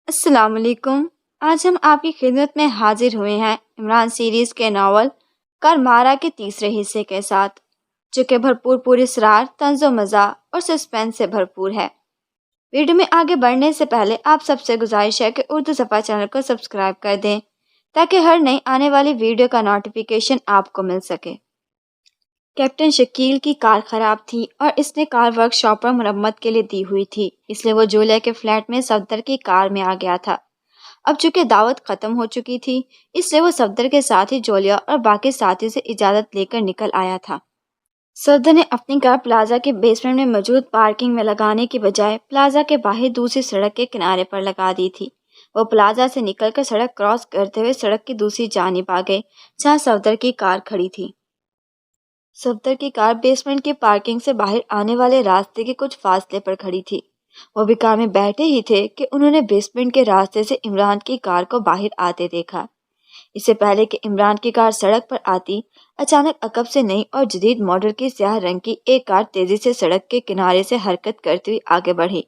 السلام علیکم۔ آج ہم آپ کی خدمت میں حاضر ہوئے ہیں عمران سیریز کے ناول کرمارا کے تیسرے حصے کے ساتھ، جو کہ بھرپور اسرار، طنز و مزاح اور سسپینس سے بھرپور ہے۔ ویڈیو میں آگے بڑھنے سے پہلے آپ سب سے گزارش ہے کہ اردو صفحہ چینل کو سبسکرائب کر دیں تاکہ ہر نئی آنے والی ویڈیو کا نوٹیفیکیشن آپ کو مل سکے۔ کیپٹن شکیل کی کار خراب تھی اور اس نے کار ورک شاپ پر مرمت کے لیے دی ہوئی تھی، اس لیے وہ جولیا کے فلیٹ میں صفدر کی کار میں آ گیا تھا۔ اب چونکہ دعوت ختم ہو چکی تھی، اس لیے وہ صفدر کے ساتھ ہی جولیا اور باقی ساتھیوں سے اجازت لے کر نکل آیا تھا۔ صفدر نے اپنی کار پلازا کے بیسمنٹ میں موجود پارکنگ میں لگانے کی بجائے پلازا کے باہر دوسری سڑک کے کنارے پر لگا دی تھی۔ وہ پلازا سے نکل کر سڑک کراس کرتے ہوئے سڑک کی دوسری جانب آ گئے جہاں صفدر کی کار کھڑی تھی۔ صفدر کی کار بیسمنٹ کی پارکنگ سے باہر آنے والے راستے کے کچھ فاصلے پر کھڑی تھی۔ وہ بھی کار میں بیٹھے ہی تھے کہ انہوں نے بیسمنٹ کے راستے سے عمران کی کار کو باہر آتے دیکھا۔ اس سے پہلے کہ عمران کی کار سڑک پر آتی، اچانک عقب سے نئی اور جدید ماڈل کی سیاہ رنگ کی ایک کار تیزی سے سڑک کے کنارے سے حرکت کرتی ہوئی آگے بڑھی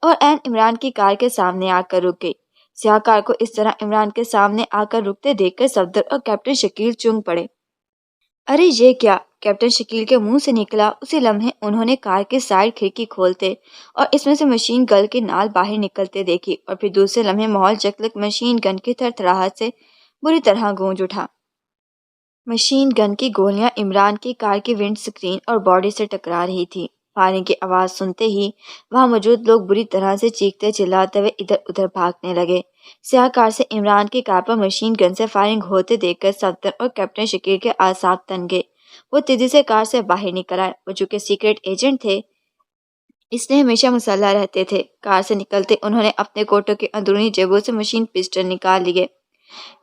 اور عین عمران کی کار کے سامنے آ کر رک گئی۔ سیاہ کار کو اس طرح عمران کے سامنے آ کر رکتے دیکھ کر صفدر اور کیپٹن شکیل چونک پڑے۔ ارے یہ کیا؟ کیپٹن شکیل کے منہ سے نکلا۔ اسی لمحے انہوں نے کار کی سائیڈ کھڑکی کھولتے اور اس میں سے مشین گن کی نال باہر نکلتے دیکھی، اور پھر دوسرے لمحے ماحول چکلک مشین گن کی تھرتھراہٹ سے بری طرح گونج اٹھا۔ مشین گن کی گولیاں عمران کی کار کی ونڈ سکرین اور باڈی سے ٹکرا رہی تھی۔ فائرنگ کی آواز سنتے ہی وہاں موجود لوگ بری طرح سے چیختے چلاتے ہوئے ادھر ادھر بھاگنے لگے۔ سیاہ کار سے عمران کی کار پر مشین گن سے فائرنگ ہوتے دیکھ کر صفدر اور کیپٹن شکیل کے اعصاب تن گئے۔ وہ تیزی سے کار سے باہر نکل آئے۔ وہ چونکہ سیکرٹ ایجنٹ تھے، اس لیے ہمیشہ مسلح رہتے تھے۔ کار سے نکلتے انہوں نے اپنے کوٹوں کی اندرونی جیبوں سے مشین پسٹل نکال لیے۔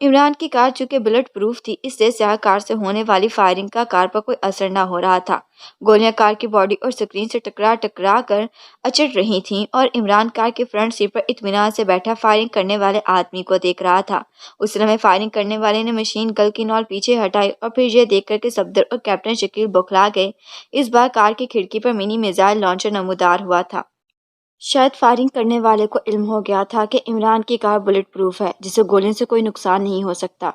عمران کی کار چونکہ بلٹ پروف تھی، اس لیے سیاہ کار سے ہونے والی فائرنگ کا کار پر کوئی اثر نہ ہو رہا تھا۔ گولیاں کار کی باڈی اور سکرین سے ٹکرا کر اچٹ رہی تھیں اور عمران کار کی فرنٹ سیٹ پر اطمینان سے بیٹھا فائرنگ کرنے والے آدمی کو دیکھ رہا تھا۔ اس لمحے فائرنگ کرنے والے نے مشین گن کی نال پیچھے ہٹائی اور پھر یہ دیکھ کر کہ صفدر اور کیپٹن شکیل بوکھلا گئے، اس بار کار کی کھڑکی پر منی میزائل لانچر نمودار ہوا تھا۔ شاید فائرنگ کرنے والے کو علم ہو گیا تھا کہ عمران کی کار بلٹ پروف ہے، جسے گولیوں سے کوئی نقصان نہیں ہو سکتا،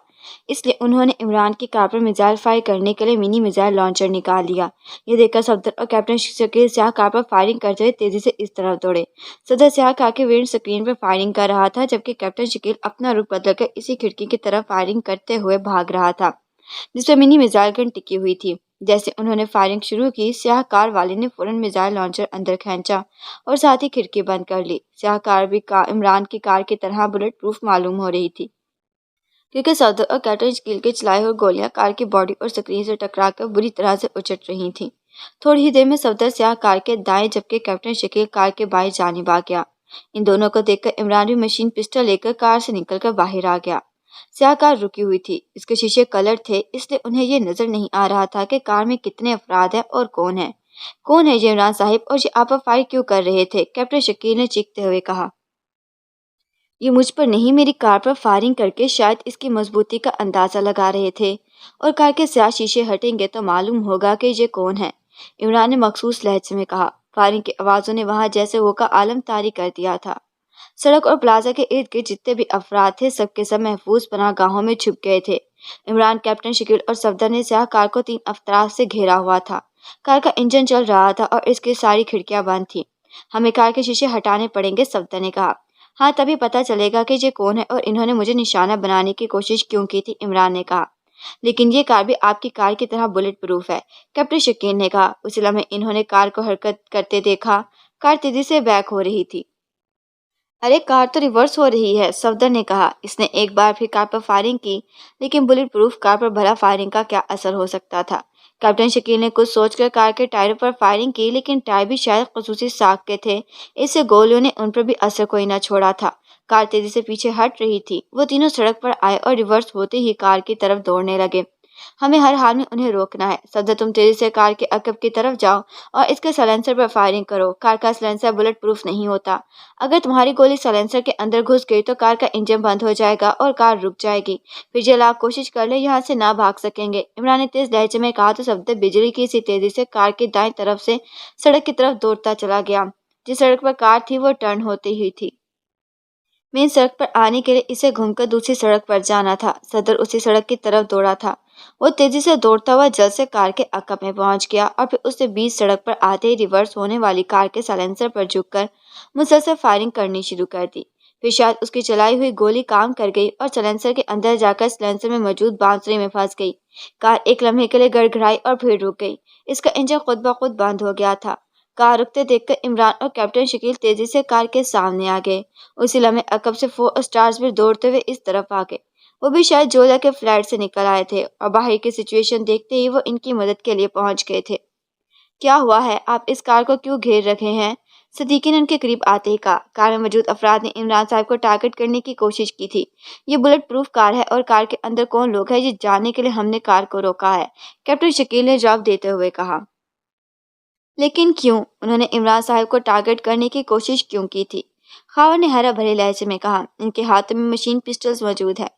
اس لیے انہوں نے عمران کی کار پر میزائل فائر کرنے کے لیے منی میزائل لانچر نکال لیا۔ یہ دیکھ کر صفدر اور کیپٹن شکیل سیاہ کار پر فائرنگ کرتے ہوئے تیزی سے اس طرف دوڑے۔ صفدر سیاہ کار کی ونڈ سکرین پر فائرنگ کر رہا تھا، جبکہ کیپٹن شکیل اپنا رخ بدل کر اسی کھڑکی کی طرف فائرنگ کرتے ہوئے بھاگ رہا تھا جس پر منی میزائل گن ٹکی ہوئی تھی۔ جیسے انہوں نے فائرنگ شروع کی، سیاہ کار والے نے فوراً میزائل لانچر اندر کھینچا اور ساتھ ہی کھڑکی بند کر لی۔ سیاہ کار بھی عمران کی کار کی طرح بلٹ پروف معلوم ہو رہی تھی، کیونکہ صفدر اور کیپٹن شکیل کے چلائے ہوئے گولیاں کار کی باڈی اور سکرین سے ٹکرا کر بری طرح سے اچٹ رہی تھیں۔ تھوڑی ہی دیر میں صفدر سیاہ کار کے دائیں جبکہ کیپٹن شکیل کار کے بائیں جانب آ گیا۔ ان دونوں کو دیکھ کر عمران بھی مشین پسٹل لے کر کار سے نکل کر باہر آ گیا۔ سیاہ کار رکی ہوئی تھی، اس کے شیشے کلر تھے، اس لیے انہیں یہ نظر نہیں آ رہا تھا کہ کار میں کتنے افراد ہیں اور کون ہے۔ کون ہے یہ عمران صاحب، اور یہ آپ پر فائر کیوں کر رہے تھے؟ کیپٹن شکیل نے چیختے ہوئے کہا۔ یہ مجھ پر نہیں، میری کار پر فائرنگ کر کے شاید اس کی مضبوطی کا اندازہ لگا رہے تھے، اور کار کے سیاہ شیشے ہٹیں گے تو معلوم ہوگا کہ یہ کون ہے، عمران نے مخصوص لہجے میں کہا۔ فائرنگ کی آوازوں نے وہاں جیسے وہ کا عالم طاری کر دیا تھا۔ سڑک اور پلازا کے ارد گرد جتنے بھی افراد تھے، سب کے سب محفوظ پناہ گاہوں میں چھپ گئے تھے۔ عمران، کیپٹن شکیل اور صفدر نے سیاہ کار کو 3 اطراف سے گھیرا ہوا تھا۔ کار کا انجن چل رہا تھا اور اس کی ساری کھڑکیاں بند تھیں۔ ہمیں کار کے شیشے ہٹانے پڑیں گے، صفدر نے کہا۔ ہاں، تبھی پتہ چلے گا کہ یہ کون ہے اور انہوں نے مجھے نشانہ بنانے کی کوشش کیوں کی تھی، عمران نے کہا۔ لیکن یہ کار بھی آپ کی کار کی طرح بلٹ پروف ہے، کیپٹن شکیل نے کہا۔ اسی لمحے انہوں نے کار کو حرکت کرتے دیکھا۔ کار تیزی سے بیک ہو رہی تھی۔ ارے کار تو ریورس ہو رہی ہے، صفدر نے کہا۔ اس نے ایک بار پھر کار پر فائرنگ کی، لیکن بلٹ پروف کار پر بھلا فائرنگ کا کیا اثر ہو سکتا تھا؟ کیپٹن شکیل نے کچھ سوچ کر کار کے ٹائروں پر فائرنگ کی، لیکن ٹائر بھی شاید خصوصی ساکھ کے تھے، اس سے گولیوں نے ان پر بھی اثر کوئی نہ چھوڑا تھا۔ کار تیزی سے پیچھے ہٹ رہی تھی۔ وہ تینوں سڑک پر آئے اور ریورس ہوتے ہی کار کی طرف دوڑنے لگے۔ ہمیں ہر حال میں انہیں روکنا ہے، صفدر تم تیزی سے کار کے عقب کی طرف جاؤ اور اس کے سائلنسر پر فائرنگ کرو۔ کار کا سائلنسر بلٹ پروف نہیں ہوتا، اگر تمہاری گولی سائلنسر کے اندر گھس گئی تو کار کا انجن بند ہو جائے گا اور کار رک جائے گی، پھر یہ لاکھ کوشش کر لیں یہاں سے نہ بھاگ سکیں گے، عمران نے تیز لہجے میں کہا تو صفدر بجلی کی سی تیزی سے کار کی دائیں طرف سے سڑک کی طرف دوڑتا چلا گیا۔ جس سڑک پر کار تھی وہ ٹرن ہوتی ہی تھی۔ मेन सड़क पर आने के लिए इसे घूमकर दूसरी सड़क पर जाना था। सदर उसी सड़क की तरफ दौड़ा था। वो तेजी से दौड़ता हुआ जल्द से कार के अकब में पहुंच गया और फिर उसने बीच सड़क पर आते ही रिवर्स होने वाली कार के साइलेंसर पर झुककर मुसलसल फायरिंग करनी शुरू कर दी। फिर शायद उसकी चलाई हुई गोली काम कर गई और साइलेंसर के अंदर जाकर साइलेंसर में मौजूद बांसुरी में फंस गई। कार एक लम्हे के लिए गड़गड़ाई और फिर रुक गई। इसका इंजन खुद ब खुद बंद हो गया था। कार रुकते देखकर इमरान और कैप्टन शकील तेजी से कार के सामने आ गए। उसी लम्हे अकब से 4 स्टार्स भी दौड़ते हुए इस तरफ आ गए। वो भी शायद जोधा के फ्लैट से निकल आए थे और बाहर की सिचुएशन देखते ही वो इनकी मदद के लिए पहुंच गए थे। क्या हुआ है? आप इस कार को क्यों घेर रखे हैं? सदीकी ने उनके करीब आते ही कहा। कार में मौजूद अफराद ने इमरान साहब को टारगेट करने की कोशिश की थी। ये बुलेट प्रूफ कार है और कार के अंदर कौन लोग हैं ये जानने के लिए हमने कार को रोका है, कैप्टन शकील ने जवाब देते हुए कहा। लेकिन क्यों? उन्होंने इमरान साहब को टारगेट करने की कोशिश क्यों की थी? खावर ने हरा भरे लहजे में कहा। इनके हाथों में मशीन पिस्टल्स मौजूद है।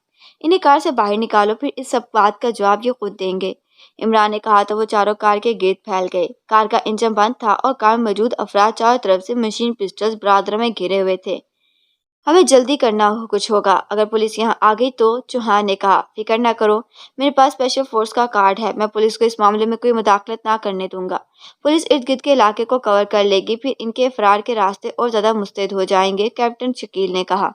इन्हें कार से बाहर निकालो, फिर इस सब बात का जवाब ये खुद देंगे। इमरान ने कहा तो वो चारों कार के गिर्द फैल गए। कार का इंजन बंद था और कार में मौजूद अफराद चारों तरफ से मशीन पिस्टल्स बरादर में घिरे हुए थे। हमें जल्दी करना कुछ होगा, अगर पुलिस यहाँ आ गई तो, चौहान ने कहा। फिक्र न करो, मेरे पास स्पेशल फोर्स का कार्ड है। मैं पुलिस को इस मामले में कोई मुदाखलत ना करने दूंगा। पुलिस इर्द गिर्द के इलाके को कवर कर लेगी, फिर इनके फरार के रास्ते और ज्यादा मुस्तैद हो जाएंगे, कैप्टन शकील ने कहा।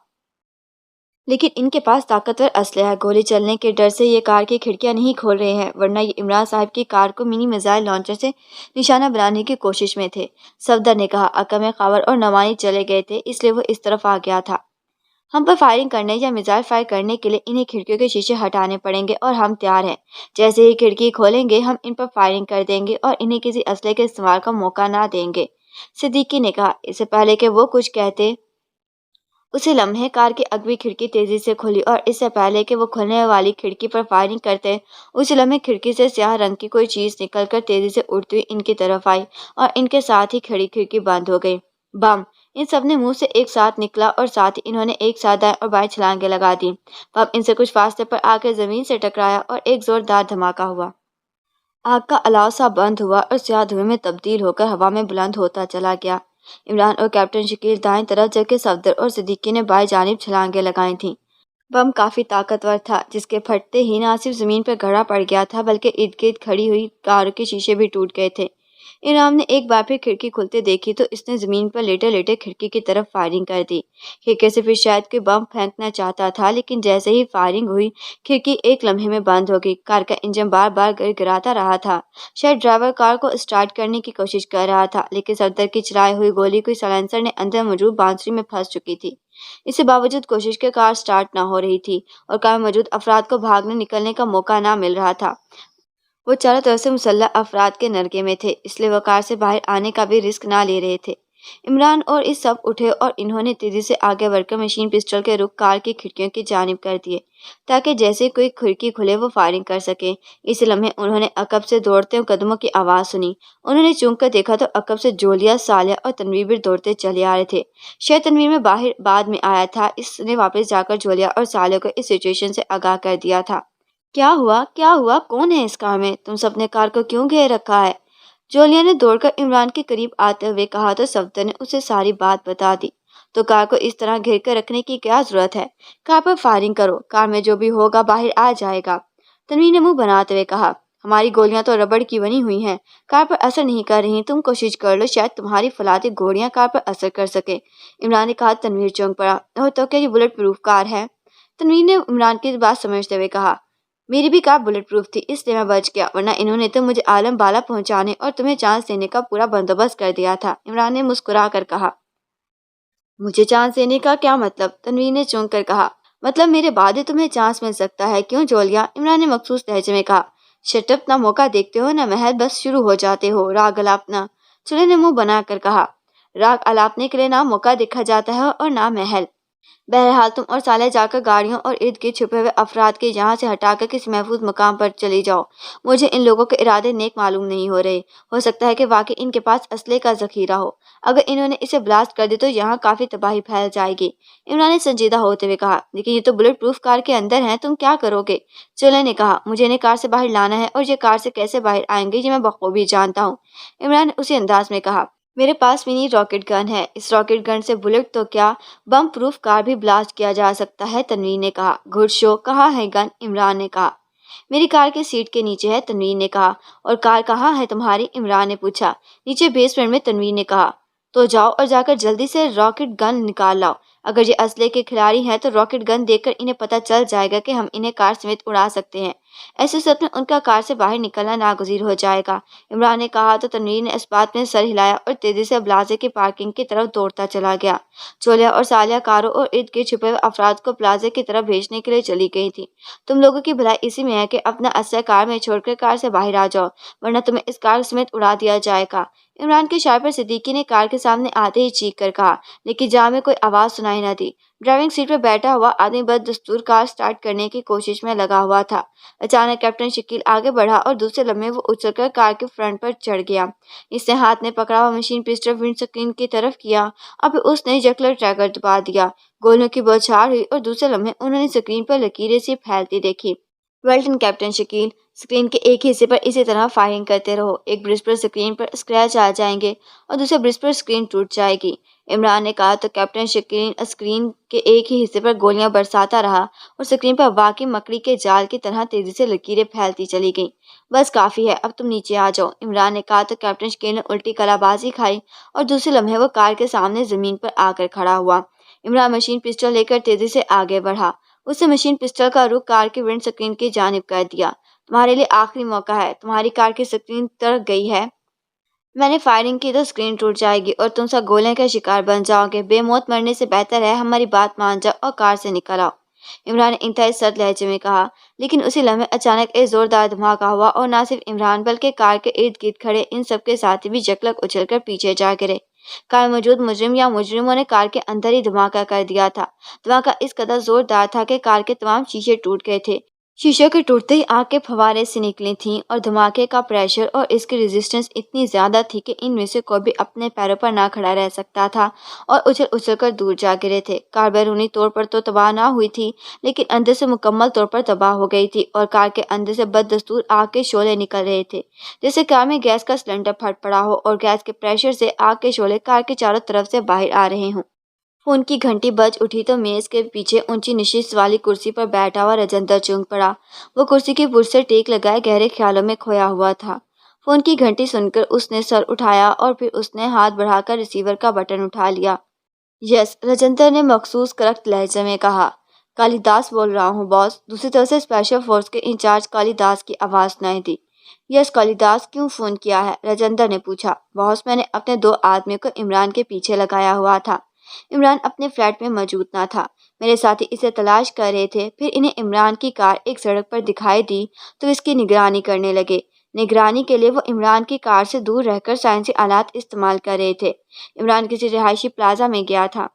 लेकिन इनके पास ताकतवर असलहा है। गोली चलने के डर से ये कार की खिड़कियां नहीं खोल रहे हैं, वरना ये इमरान साहब की कार को मिनी मिसाइल लॉन्चर से निशाना बनाने की कोशिश में थे, सफदर ने कहा। अकब में खबर और नवानी चले गए थे, इसलिए वो इस तरफ आ गया था। हम पर फायरिंग करने या मिसाइल फायर करने के लिए इन्हें खिड़कियों के शीशे हटाने पड़ेंगे और हम तैयार हैं। जैसे ही खिड़की खोलेंगे हम इन पर फायरिंग कर देंगे और इन्हें किसी असले के इस्तेमाल का मौका ना देंगे, सिद्दीकी ने कहा। इससे पहले कि वो कुछ कहते, उसी लम्हे कार की अगवी खिड़की तेजी से खुली और इससे पहले कि वो खुलने वाली खिड़की पर फायरिंग करते, उसी लम्हे खिड़की से स्याह रंग की कोई चीज निकलकर तेजी से उड़ती हुई इनकी तरफ आई और इनके साथ ही खड़ी खिड़की बंद हो गई। बम! इन सब ने मुंह से एक साथ निकला और साथ ही इन्होंने एक साथ दाएं और बाएं छलांगे लगा दी। बम इनसे कुछ फासले पर आकर जमीन से टकराया और एक जोरदार धमाका हुआ। आग का अलाव सा बंद हुआ और स्याह धुएं में तब्दील होकर हवा में बुलंद होता चला गया। इमरान और कैप्टन शकील दाएं तरफ जबकि सफदर और सिद्दीकी ने बाएं जानिब छलांगे लगाई थीं। बम काफी ताकतवर था, जिसके फटते ही न सिर्फ जमीन पर गड़ा पड़ गया था बल्कि इर्द गिर्द खड़ी हुई कारों के शीशे भी टूट गए थे। इनाम ने एक बार फिर खिड़की खुलते देखी तो इसने जमीन पर लेटे लेटे खिड़की की तरफ फायरिंग कर दी। खिड़की से फिर शायद कोई बम फेंकना चाहता था, लेकिन जैसे ही फायरिंग हुई खिड़की एक लम्हे में बंद हो गई। कार का इंजन बार बार गिड़गिड़ाता रहा था। शायद ड्राइवर कार को स्टार्ट करने की कोशिश कर रहा था, लेकिन सफदर की चलाई हुई गोली कोई साइलेंसर ने अंदर मौजूद बांसुरी में फंस चुकी थी। इसके बावजूद कोशिश के कार स्टार्ट न हो रही थी और कार में मौजूद अफराद को भागने निकलने का मौका न मिल रहा था। वो चारों तरफ से मुसल्लह अफराद के नरगे में थे, इसलिए वो कार से बाहर आने का भी रिस्क ना ले रहे थे। इमरान और इस सब उठे और इन्होंने तेजी से आगे बढ़कर मशीन पिस्टल के रुख कार की खिड़कियों की जानिब कर दिए, ताकि जैसे कोई खिड़की खुले वो फायरिंग कर सके। इस लम्हे उन्होंने अकब से दौड़ते कदमों की आवाज़ सुनी। उन्होंने चूक कर देखा तो अकब से जोलिया, सालिया और तनवीर भी दौड़ते चले आ रहे थे। शायद तनवीर में बाहर बाद में आया था, इसने वापस जाकर जोलिया और सालिया को इस सिचुएशन से आगाह कर दिया था। क्या हुआ? क्या हुआ? कौन है इस कार में? तुम सबने कार को क्यों घेर रखा है? जोलिया ने दौड़कर इमरान के करीब आते हुए कहा तो सफदर ने उसे सारी बात बता दी। तो कार को इस तरह घेर कर रखने की क्या जरूरत है? कार पर फायरिंग करो, कार में जो भी होगा बाहर आ जाएगा, तनवीर ने मुंह बनाते हुए कहा। हमारी गोलियां तो रबड़ की बनी हुई हैं, कार पर असर नहीं कर रही। तुम कोशिश कर लो, शायद तुम्हारी फौलादी गोलियां कार पर असर कर सके, इमरान ने कहा। तनवीर चौंक पड़ा। ओह, तो क्या ये बुलेट प्रूफ कार है? तनवीर ने इमरान की बात समझते हुए कहा। मेरी भी कार बुलेट प्रूफ थी, इसलिए मैं बच गया, वरना इन्होंने तो मुझे आलम बाला पहुंचाने और तुम्हें चांस देने का पूरा बंदोबस्त कर दिया था, इमरान ने मुस्कुरा कर कहा। मुझे चांस देने का क्या मतलब? तनवीर ने चौंक कर कहा। मतलब मेरे बाद ही तुम्हें चांस मिल सकता है, क्यों जोलिया? इमरान ने मखसूस लहजे में कहा। शटअप, ना मौका देखते हो ना महल, बस शुरू हो जाते हो राग अलापना, सुले ने मुंह बनाकर कहा। राग अलापने के लिए ना मौका देखा जाता है और ना महल। बहरहाल तुम और साले जाकर गाड़ियों और इर्द गिर्द छुपे हुए अफराद के यहाँ से हटाकर किसी महफूज मकाम पर चली जाओ। मुझे इन लोगों के इरादे नेक मालूम नहीं हो रहे। हो सकता है कि वाकई इनके पास असले का जखीरा हो। अगर इन्होंने इसे ब्लास्ट कर दी तो यहाँ काफी तबाही फैल जाएगी, इमरान ने संजीदा होते हुए कहा। लेकिन ये तो बुलेट प्रूफ कार के अंदर है, तुम क्या करोगे? चोले ने कहा। मुझे इन्हें कार से बाहर लाना है और ये कार से कैसे बाहर आएंगे ये मैं बखूबी जानता हूँ, इमरान ने उसी अंदाज में कहा। میرے پاس منی راکٹ گن ہے، اس راکٹ گن سے بلٹ تو کیا بم پروف کار بھی بلاسٹ کیا جا سکتا ہے، تنوین نے کہا۔ گڈ شو، کہاں ہے گن، عمران نے کہا۔ میری کار کے سیٹ کے نیچے ہے، تنوین نے کہا۔ اور کار کہاں ہے تمہاری، عمران نے پوچھا۔ نیچے بیسمنٹ میں، تنوین نے کہا۔ تو جاؤ اور جا کر جلدی سے راکٹ گن نکال لاؤ، اگر یہ اسلحے کے کھلاڑی ہیں تو راکٹ گن دیکھ کر انہیں پتہ چل جائے گا کہ ہم انہیں کار سمیت اڑا سکتے ہیں، ایسے صورت میں ان کا کار سے باہر نکلنا ناگزیر ہو جائے گا، عمران نے کہا تو تنویر نے اس بات میں سر ہلایا اور تیزی سے پلازے کی پارکنگ کی طرف دوڑتا چلا گیا۔ چولیا اور سالیہ کاروں اور ارد گرد چھپے ہوئے افراد کو پلازے کی طرف بھیجنے کے لیے چلی گئی تھی۔ تم لوگوں کی بھلائی اسی میں ہے کہ اپنا اسلحہ کار میں چھوڑ کر کار سے باہر آ جاؤ، ورنہ تمہیں اس کار سمیت اڑا دیا جائے گا، عمران کے اشارے پر صدیقی نے کار کے سامنے آتے ہی چیخ کر کہا، لیکن جہاں میں کوئی آواز سنائی نہ دی۔ ڈرائیونگ سیٹ پر بیٹھا ہوا آدمی بددستور کار سٹارٹ کرنے کی کوشش میں لگا ہوا تھا۔ اچانک کیپٹن شکیل آگے بڑھا اور دوسرے لمحے وہ اچھل کر کار کے فرنٹ پر چڑھ گیا۔ اس نے ہاتھ میں پکڑا ہوا مشین پسٹل ونڈ سکرین کی طرف کیا اور پھر اس نے جکلر ٹریگر دبا دیا۔ گولیوں کی بوچھار ہوئی اور دوسرے لمحے انہوں نے سکرین پر لکیریں سی پھیلتی دیکھی۔ Well done captain Shakeel, screen کے ایک حصے پر اسی طرح فائرنگ کرتے رہو، ایک برج پر سکرین پر اسکریچ آ جائیں گے اور دوسرے برج پر سکرین ٹوٹ جائے گی، عمران نے کہا تو کیپٹن شکیل سکرین کے ایک ہی حصے پر گولیاں برساتا رہا اور سکرین پر واقعی مکڑی کے جال کی طرح تیزی سے لکیریں پھیلتی چلی گئیں۔ بس کافی ہے، اب تم نیچے آ جاؤ، عمران نے کہا تو کیپٹن شکیل نے الٹی کلا بازی کھائی اور دوسرے لمحے وہ کار کے سامنے زمین پر آ کر کھڑا ہوا۔ عمران مشین پسٹل لے کر تیزی سے آگے بڑھا، اس نے مشین پسٹل کا رخ کار کی ونڈ سکرین کی جانب کر دیا۔ تمہارے لیے آخری موقع ہے، تمہاری کار کی سکرین ترک گئی ہے، میں نے فائرنگ کی تو سکرین ٹوٹ جائے گی اور تم سب گولیاں کا شکار بن جاؤ گے، بے موت مرنے سے بہتر ہے ہماری بات مان جاؤ اور کار سے نکل آؤ، عمران نے انتہائی سرد لہجے میں کہا۔ لیکن اسی لمحے اچانک ایک زوردار دھماکہ ہوا اور نہ صرف عمران بلکہ کار کے ارد گرد کھڑے ان سب کے ساتھی بھی جکلک اچھل کر پیچھے جا گرے۔ کار میں موجود مجرم یا مجرموں نے کار کے اندر ہی دھماکہ کر دیا تھا۔ دھماکہ اس قدر زوردار تھا کہ کار کے تمام شیشے ٹوٹ گئے تھے، شیشوں کے ٹوٹتے ہی آگ کے پھوارے سے نکلی تھیں اور دھماکے کا پریشر اور اس کی ریزسٹنس اتنی زیادہ تھی کہ ان میں سے کوئی بھی اپنے پیروں پر نہ کھڑا رہ سکتا تھا اور اچھل اچھل کر دور جا گرے تھے۔ کار بیرونی طور پر تو تباہ نہ ہوئی تھی لیکن اندر سے مکمل طور پر تباہ ہو گئی تھی اور کار کے اندر سے بددستور آگ کے شعلے نکل رہے تھے، جیسے کار میں گیس کا سلنڈر پھٹ پڑا ہو اور گیس کے پریشر سے آگ کے شعلے کار کے چاروں طرف سے باہر آ رہے ہوں۔ فون کی گھنٹی بج اٹھی تو میز کے پیچھے اونچی نشست والی کرسی پر بیٹھا ہوا رجندر چونک پڑا۔ وہ کرسی کی برج سے ٹیک لگائے گہرے خیالوں میں کھویا ہوا تھا۔ فون کی گھنٹی سن کر اس نے سر اٹھایا اور پھر اس نے ہاتھ بڑھا کر ریسیور کا بٹن اٹھا لیا۔ یس، رجندر نے مخصوص کرخت لہجے میں کہا۔ کالی داس بول رہا ہوں باس، دوسری طرف سے اسپیشل فورس کے انچارج کالی داس کی آواز سنائی دی۔ یس کالی داس، کیوں فون کیا ہے، رجندر نے پوچھا۔ باس، میں نے اپنے 2 آدمیوں کو عمران کے پیچھے لگایا ہوا تھا، عمران اپنے فلیٹ میں موجود نہ تھا، میرے ساتھی اسے تلاش کر رہے تھے، پھر انہیں عمران کی کار ایک سڑک پر دکھائی دی تو اس کی نگرانی کرنے لگے۔ نگرانی کے لیے وہ عمران کی کار سے دور رہ کر سائنسی آلات استعمال کر رہے تھے۔ عمران کسی رہائشی پلازا میں گیا تھا،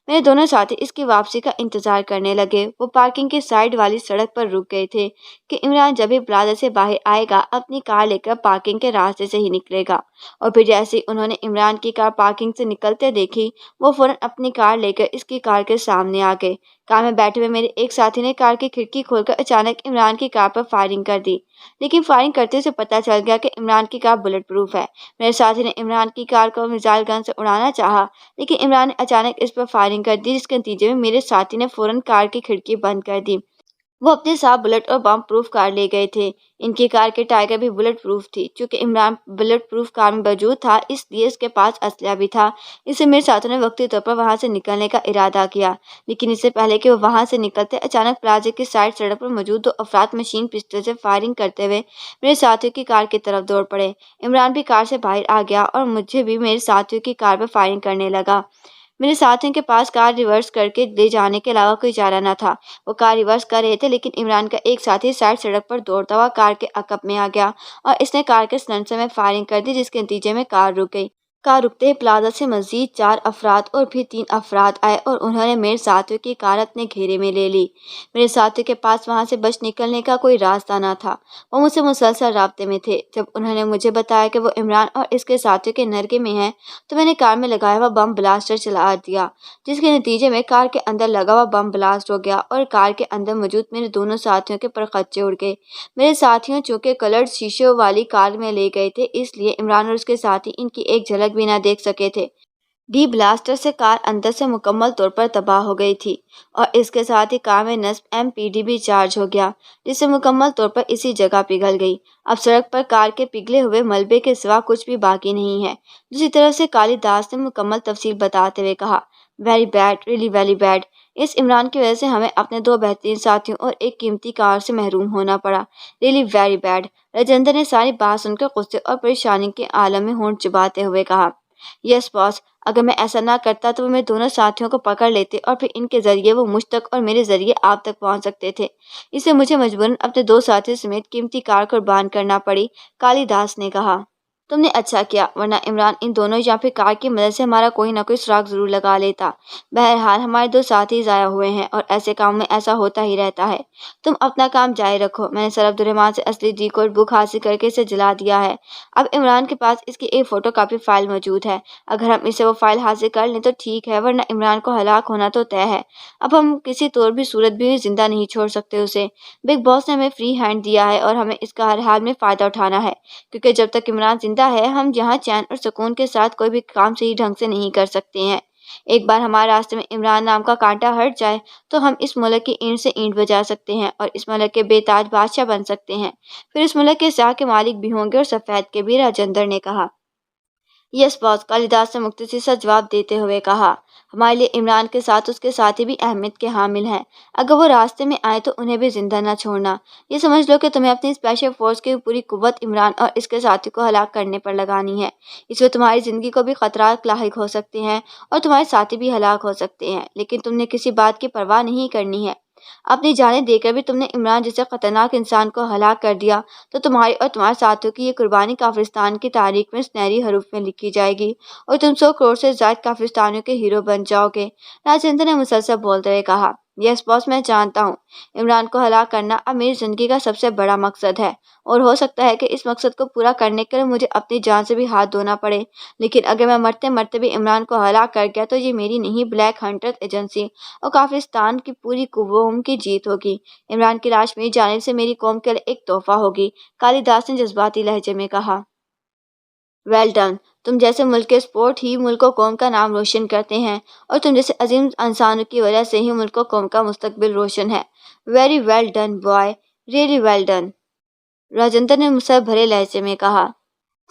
میرے دونوں ساتھی اس کی واپسی کا انتظار کرنے لگے۔ وہ پارکنگ کی سائیڈ والی سڑک پر رک گئے تھے کہ عمران جب بھی پلازا سے باہر آئے گا اپنی کار لے کر پارکنگ کے راستے سے ہی نکلے گا، اور پھر جیسے ہی انہوں نے عمران کی کار پارکنگ سے نکلتے دیکھی وہ فوراً اپنی کار لے کر اس کی کار کے سامنے آ گئے۔ کار میں بیٹھے ہوئے میرے ایک ساتھی نے کار کی کھڑکی کھول کر اچانک عمران کی کار پر فائرنگ کر دی، لیکن فائرنگ کرتے اسے پتہ چل گیا کہ عمران کی کار بلٹ پروف ہے۔ میرے ساتھی نے عمران کی کار کو میزائل گن سے اڑانا چاہا لیکن عمران نے اچانک اس پر فائرنگ کر دی، جس کے نتیجے میں میرے ساتھی نے فوراً کار کی کھڑکی بند کر دی۔ وہ اپنے ساتھ بلٹ اور بم پروف کار لے گئے تھے۔ ان کی کار کے ٹائر بھی بلٹ پروف تھی۔ چونکہ عمران بلٹ پروف کار میں موجود تھا اس لیے اس کے پاس اسلحہ بھی تھا، اس سے میرے ساتھیوں نے وقتی طور پر وہاں سے نکلنے کا ارادہ کیا، لیکن اس سے پہلے کہ وہ وہاں سے نکلتے اچانک پلازے کی سائڈ سڑک پر موجود 2 افراد مشین پسٹل سے فائرنگ کرتے ہوئے میرے ساتھیوں کی کار کی طرف دوڑ پڑے۔ عمران بھی کار سے باہر آ گیا اور مجھے بھی میرے ساتھیوں کی کار پر فائرنگ کرنے لگا۔ میرے ساتھیوں کے پاس کار ریورس کر کے لے جانے کے علاوہ کوئی چارہ نہ تھا۔ وہ کار ریورس کر رہے تھے لیکن عمران کا ایک ساتھی سائڈ سڑک پر دوڑتا ہوا کار کے عقب میں آ گیا اور اس نے کار کے سلنسر میں فائرنگ کر دی، جس کے نتیجے میں کار رک گئی۔ کار رکتے ہی پلازا سے مزید 4 افراد اور پھر 3 افراد آئے اور انہوں نے میرے ساتھیوں کی کار اپنے گھیرے میں لے لی۔ میرے ساتھیوں کے پاس وہاں سے بچ نکلنے کا کوئی راستہ نہ تھا، وہ مجھ سے مسلسل رابطے میں تھے۔ جب انہوں نے مجھے بتایا کہ وہ عمران اور اس کے ساتھیوں کے نرگے میں ہیں تو میں نے کار میں لگایا ہوا بم بلاسٹر چلا دیا، جس کے نتیجے میں کار کے اندر لگا ہوا بم بلاسٹ ہو گیا اور کار کے اندر موجود میرے دونوں ساتھیوں کے پرخچے اڑ گئے۔ میرے ساتھیوں چونکہ کلرڈ شیشوں والی کار میں لے گئے تھے اس لیے عمران اور اس کے ساتھی ان کی ایک جھلک तक भी ना देख सके थे। डी ब्लास्टर से कार अंदर से मुकम्मल तौर पर तबाह हो गई थी और इसके साथ ही कार में नस्ब एमपीडी भी चार्ज हो गया, जिससे मुकम्मल तौर पर इसी जगह पिघल गई। अब सड़क पर कार के पिघले हुए मलबे के सिवा कुछ भी बाकी नहीं है। दूसरी तरफ से कालिदास ने मुकम्मल तफसील बताते हुए कहा, very bad, really very bad. इस इमरान की वजह से हमें अपने 2 बेहतरीन साथियों और एक कीमती कार से महरूम होना पड़ा। Really very bad. राजेंद्र ने सारी बात सुनकर गुस्से और परेशानी के आलम में होंठ चबाते हुए कहा, यस बॉस, अगर मैं ऐसा ना करता तो वो मेरे दोनों साथियों को पकड़ लेते और फिर इनके जरिए वो मुझ तक और मेरे जरिए आप तक पहुंच सकते थे। इससे मुझे मजबूरन अपने 2 साथियों समेत कीमती कार कुर्बान करना पड़ी, कालिदास ने कहा। तुमने अच्छा किया, वरना इमरान इन दोनों या फिर कार की मदद से हमारा कोई ना कोई सुराग जरूर लगा लेता। बहरहाल हमारे 2 साथी ज़ाया हुए हैं और ऐसे काम में ऐसा होता ही रहता है। तुम अपना काम जारी रखो। मैंने सर अब्दुर्रहमान से असली डिकोड बुक हासिल करके इसे जला दिया है। अब इमरान के पास इसकी एक फोटोकॉपी फाइल मौजूद है। अगर हम इसे वो फाइल हासिल कर लें तो ठीक है, वरना इमरान को हलाक होना तो तय है। अब हम किसी तौर भी सूरत भी जिंदा नहीं छोड़ सकते उसे। बिग बॉस ने हमें फ्री हैंड दिया है और हमें इसका हर हाल में फ़ायदा उठाना है, क्योंकि जब तक इमरान जिंदा है हम यहाँ चैन और सुकून के साथ कोई भी काम सही ढंग से नहीं कर सकते हैं। एक बार हमारे रास्ते में इमरान नाम का कांटा हट जाए तो हम इस मुल्क की ईंट से ईंट बजा सकते हैं और इस मुल्क के बेताज बादशाह बन सकते हैं। फिर इस मुल्क के शाह के मालिक भी होंगे और सफ़ेद के भी, राजेंद्र ने कहा। यस बॉस, कालिदास ने मुख्तसर सा जवाब देते हुए कहा। हमारे लिए इमरान के साथ उसके साथी भी अहमियत के हामिल हैं। अगर वो रास्ते में आए तो उन्हें भी जिंदा न छोड़ना। ये समझ लो कि तुम्हें अपनी स्पेशल फोर्स की पूरी कुव्वत इमरान और इसके साथी को हलाक करने पर लगानी है। इसमें तुम्हारी ज़िंदगी को भी खतरात लाहिक हो सकते हैं और तुम्हारे साथी भी हलाक हो सकते हैं, लेकिन तुमने किसी बात की परवाह नहीं करनी है। अपनी जानें देकर भी तुमने इमरान जैसे खतरनाक इंसान को हलाक कर दिया तो तुम्हारी और तुम्हारे साथियों की ये कुर्बानी काफिरिस्तान की तारीख में सुनहरी हरूफ में लिखी जाएगी और तुम 100 करोड़ से ज्यादा काफिरिस्तानियों के हीरो बन जाओगे, राजेंद्र ने मुसलसल बोलते हुए कहा। यस बॉस, मैं जानता हूँ इमरान को हलाक करना अब मेरी ज़िंदगी का सबसे बड़ा मकसद है और हो सकता है कि इस मकसद को पूरा करने के लिए मुझे अपनी जान से भी हाथ धोना पड़े, लेकिन अगर मैं मरते मरते भी इमरान को हलाक कर गया तो ये मेरी नहीं, ब्लैक हंटर एजेंसी और काफिरिस्तान की पूरी कौम की जीत होगी। इमरान की लाश मेरी जानिब से मेरी कौम के लिए एक तोहफा होगी, कालिदास ने जज्बाती लहजे में कहा। Well done. तुम जैसे मुल्क के स्पोर्ट ही मुल्क और कौम का नाम रोशन करते हैं और तुम जैसे अजीम इंसानों की वजह से ही मुल्क और कौम का मुस्तकबिल रोशन है। Very well done boy, really well done, Rajendra ने मुझसे भरे लहजे में कहा।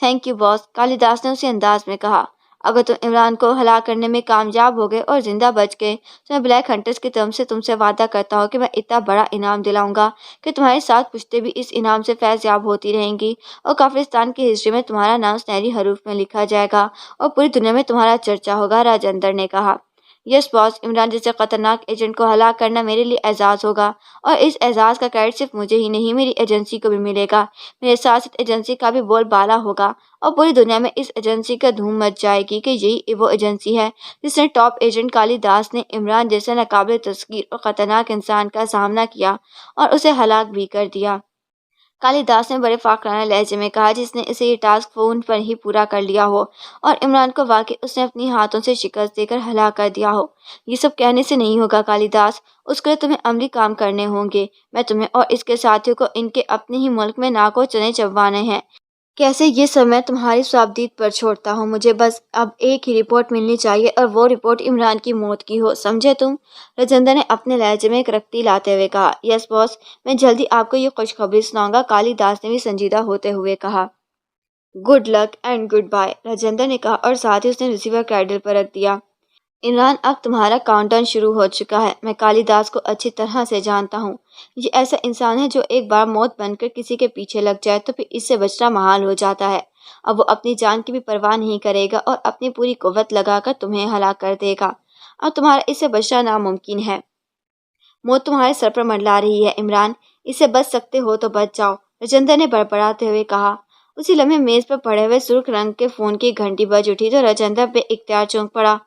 थैंक यू बॉस, कालिदास ने उसी अंदाज में कहा। अगर तुम इमरान को हलाक करने में कामयाब हो गए और जिंदा बच गए तो मैं ब्लैक हंटर्स की तरफ से तुमसे वादा करता हूँ कि मैं इतना बड़ा इनाम दिलाऊंगा कि तुम्हारे साथ पुश्ते भी इस इनाम से फैज़याब होती रहेंगी और काफिरिस्तान की हिस्ट्री में तुम्हारा नाम सुनहरी हरूफ में लिखा जाएगा और पूरी दुनिया में तुम्हारा चर्चा होगा, राजेंद्र ने कहा। यस बॉस, इमरान जैसे खतरनाक एजेंट को हलाक करना मेरे लिए एजाज़ होगा और इस एजाज़ का क्रेडिट सिर्फ मुझे ही नहीं, मेरी एजेंसी को भी मिलेगा। मेरे साथ साथ एजेंसी का भी बोलबाला होगा और पूरी दुनिया में इस एजेंसी का धूम मच जाएगी कि यही वो एजेंसी है जिसने टॉप एजेंट कालिदास ने इमरान जैसे नाकाबिल तस्खीर और ख़तरनाक इंसान का सामना किया और उसे हलाक भी कर दिया। कालिदास ने बड़े फाखराना लहजे में कहा, जिसने इसे ये टास्क फ़ोन पर ही पूरा कर लिया हो और इमरान को वाकई उसने अपनी हाथों से शिकस्त देकर हलाक कर दिया हो। ये सब कहने से नहीं होगा कालिदास, उसके लिए तुम्हें अमली काम करने होंगे। मैं तुम्हें और इसके साथियों को इनके अपने ही मुल्क में नाको चने चबवाने हैं। कैसे ये सब मैं तुम्हारी स्वाबदीद पर छोड़ता हूँ। मुझे बस अब एक ही रिपोर्ट मिलनी चाहिए और वो रिपोर्ट इमरान की मौत की हो, समझे तुम, राजेंद्र ने अपने लहजे में एक रख्ती लाते हुए कहा। यस बॉस, मैं जल्दी आपको ये खुशखबरी सुनाऊंगा, कालिदास ने भी संजीदा होते हुए कहा। Good luck and good bye, Rajendra ने कहा और साथ ही उसने रिसीवर कैडल पर रख दिया। इमरान, अब तुम्हारा काउंटडाउन शुरू हो चुका है। मैं कालिदास को अच्छी तरह से जानता हूँ। ये ऐसा इंसान है जो एक बार मौत बनकर किसी के पीछे लग जाए तो फिर इससे बचना महाल हो जाता है। अब वो अपनी जान की भी परवाह नहीं करेगा और अपनी पूरी कुव्वत लगाकर तुम्हें हलाक कर देगा। अब तुम्हारा इससे बचना नामुमकिन है। मौत तुम्हारे सर पर मंडला रही है इमरान, इससे बच सकते हो तो बच जाओ, राजेंद्र ने बड़बड़ाते हुए कहा। उसी लम्हे मेज पर पड़े हुए सुर्ख रंग के फोन की घंटी बज उठी तो राजेंद्र पे इख्तियार चौंक पड़ा।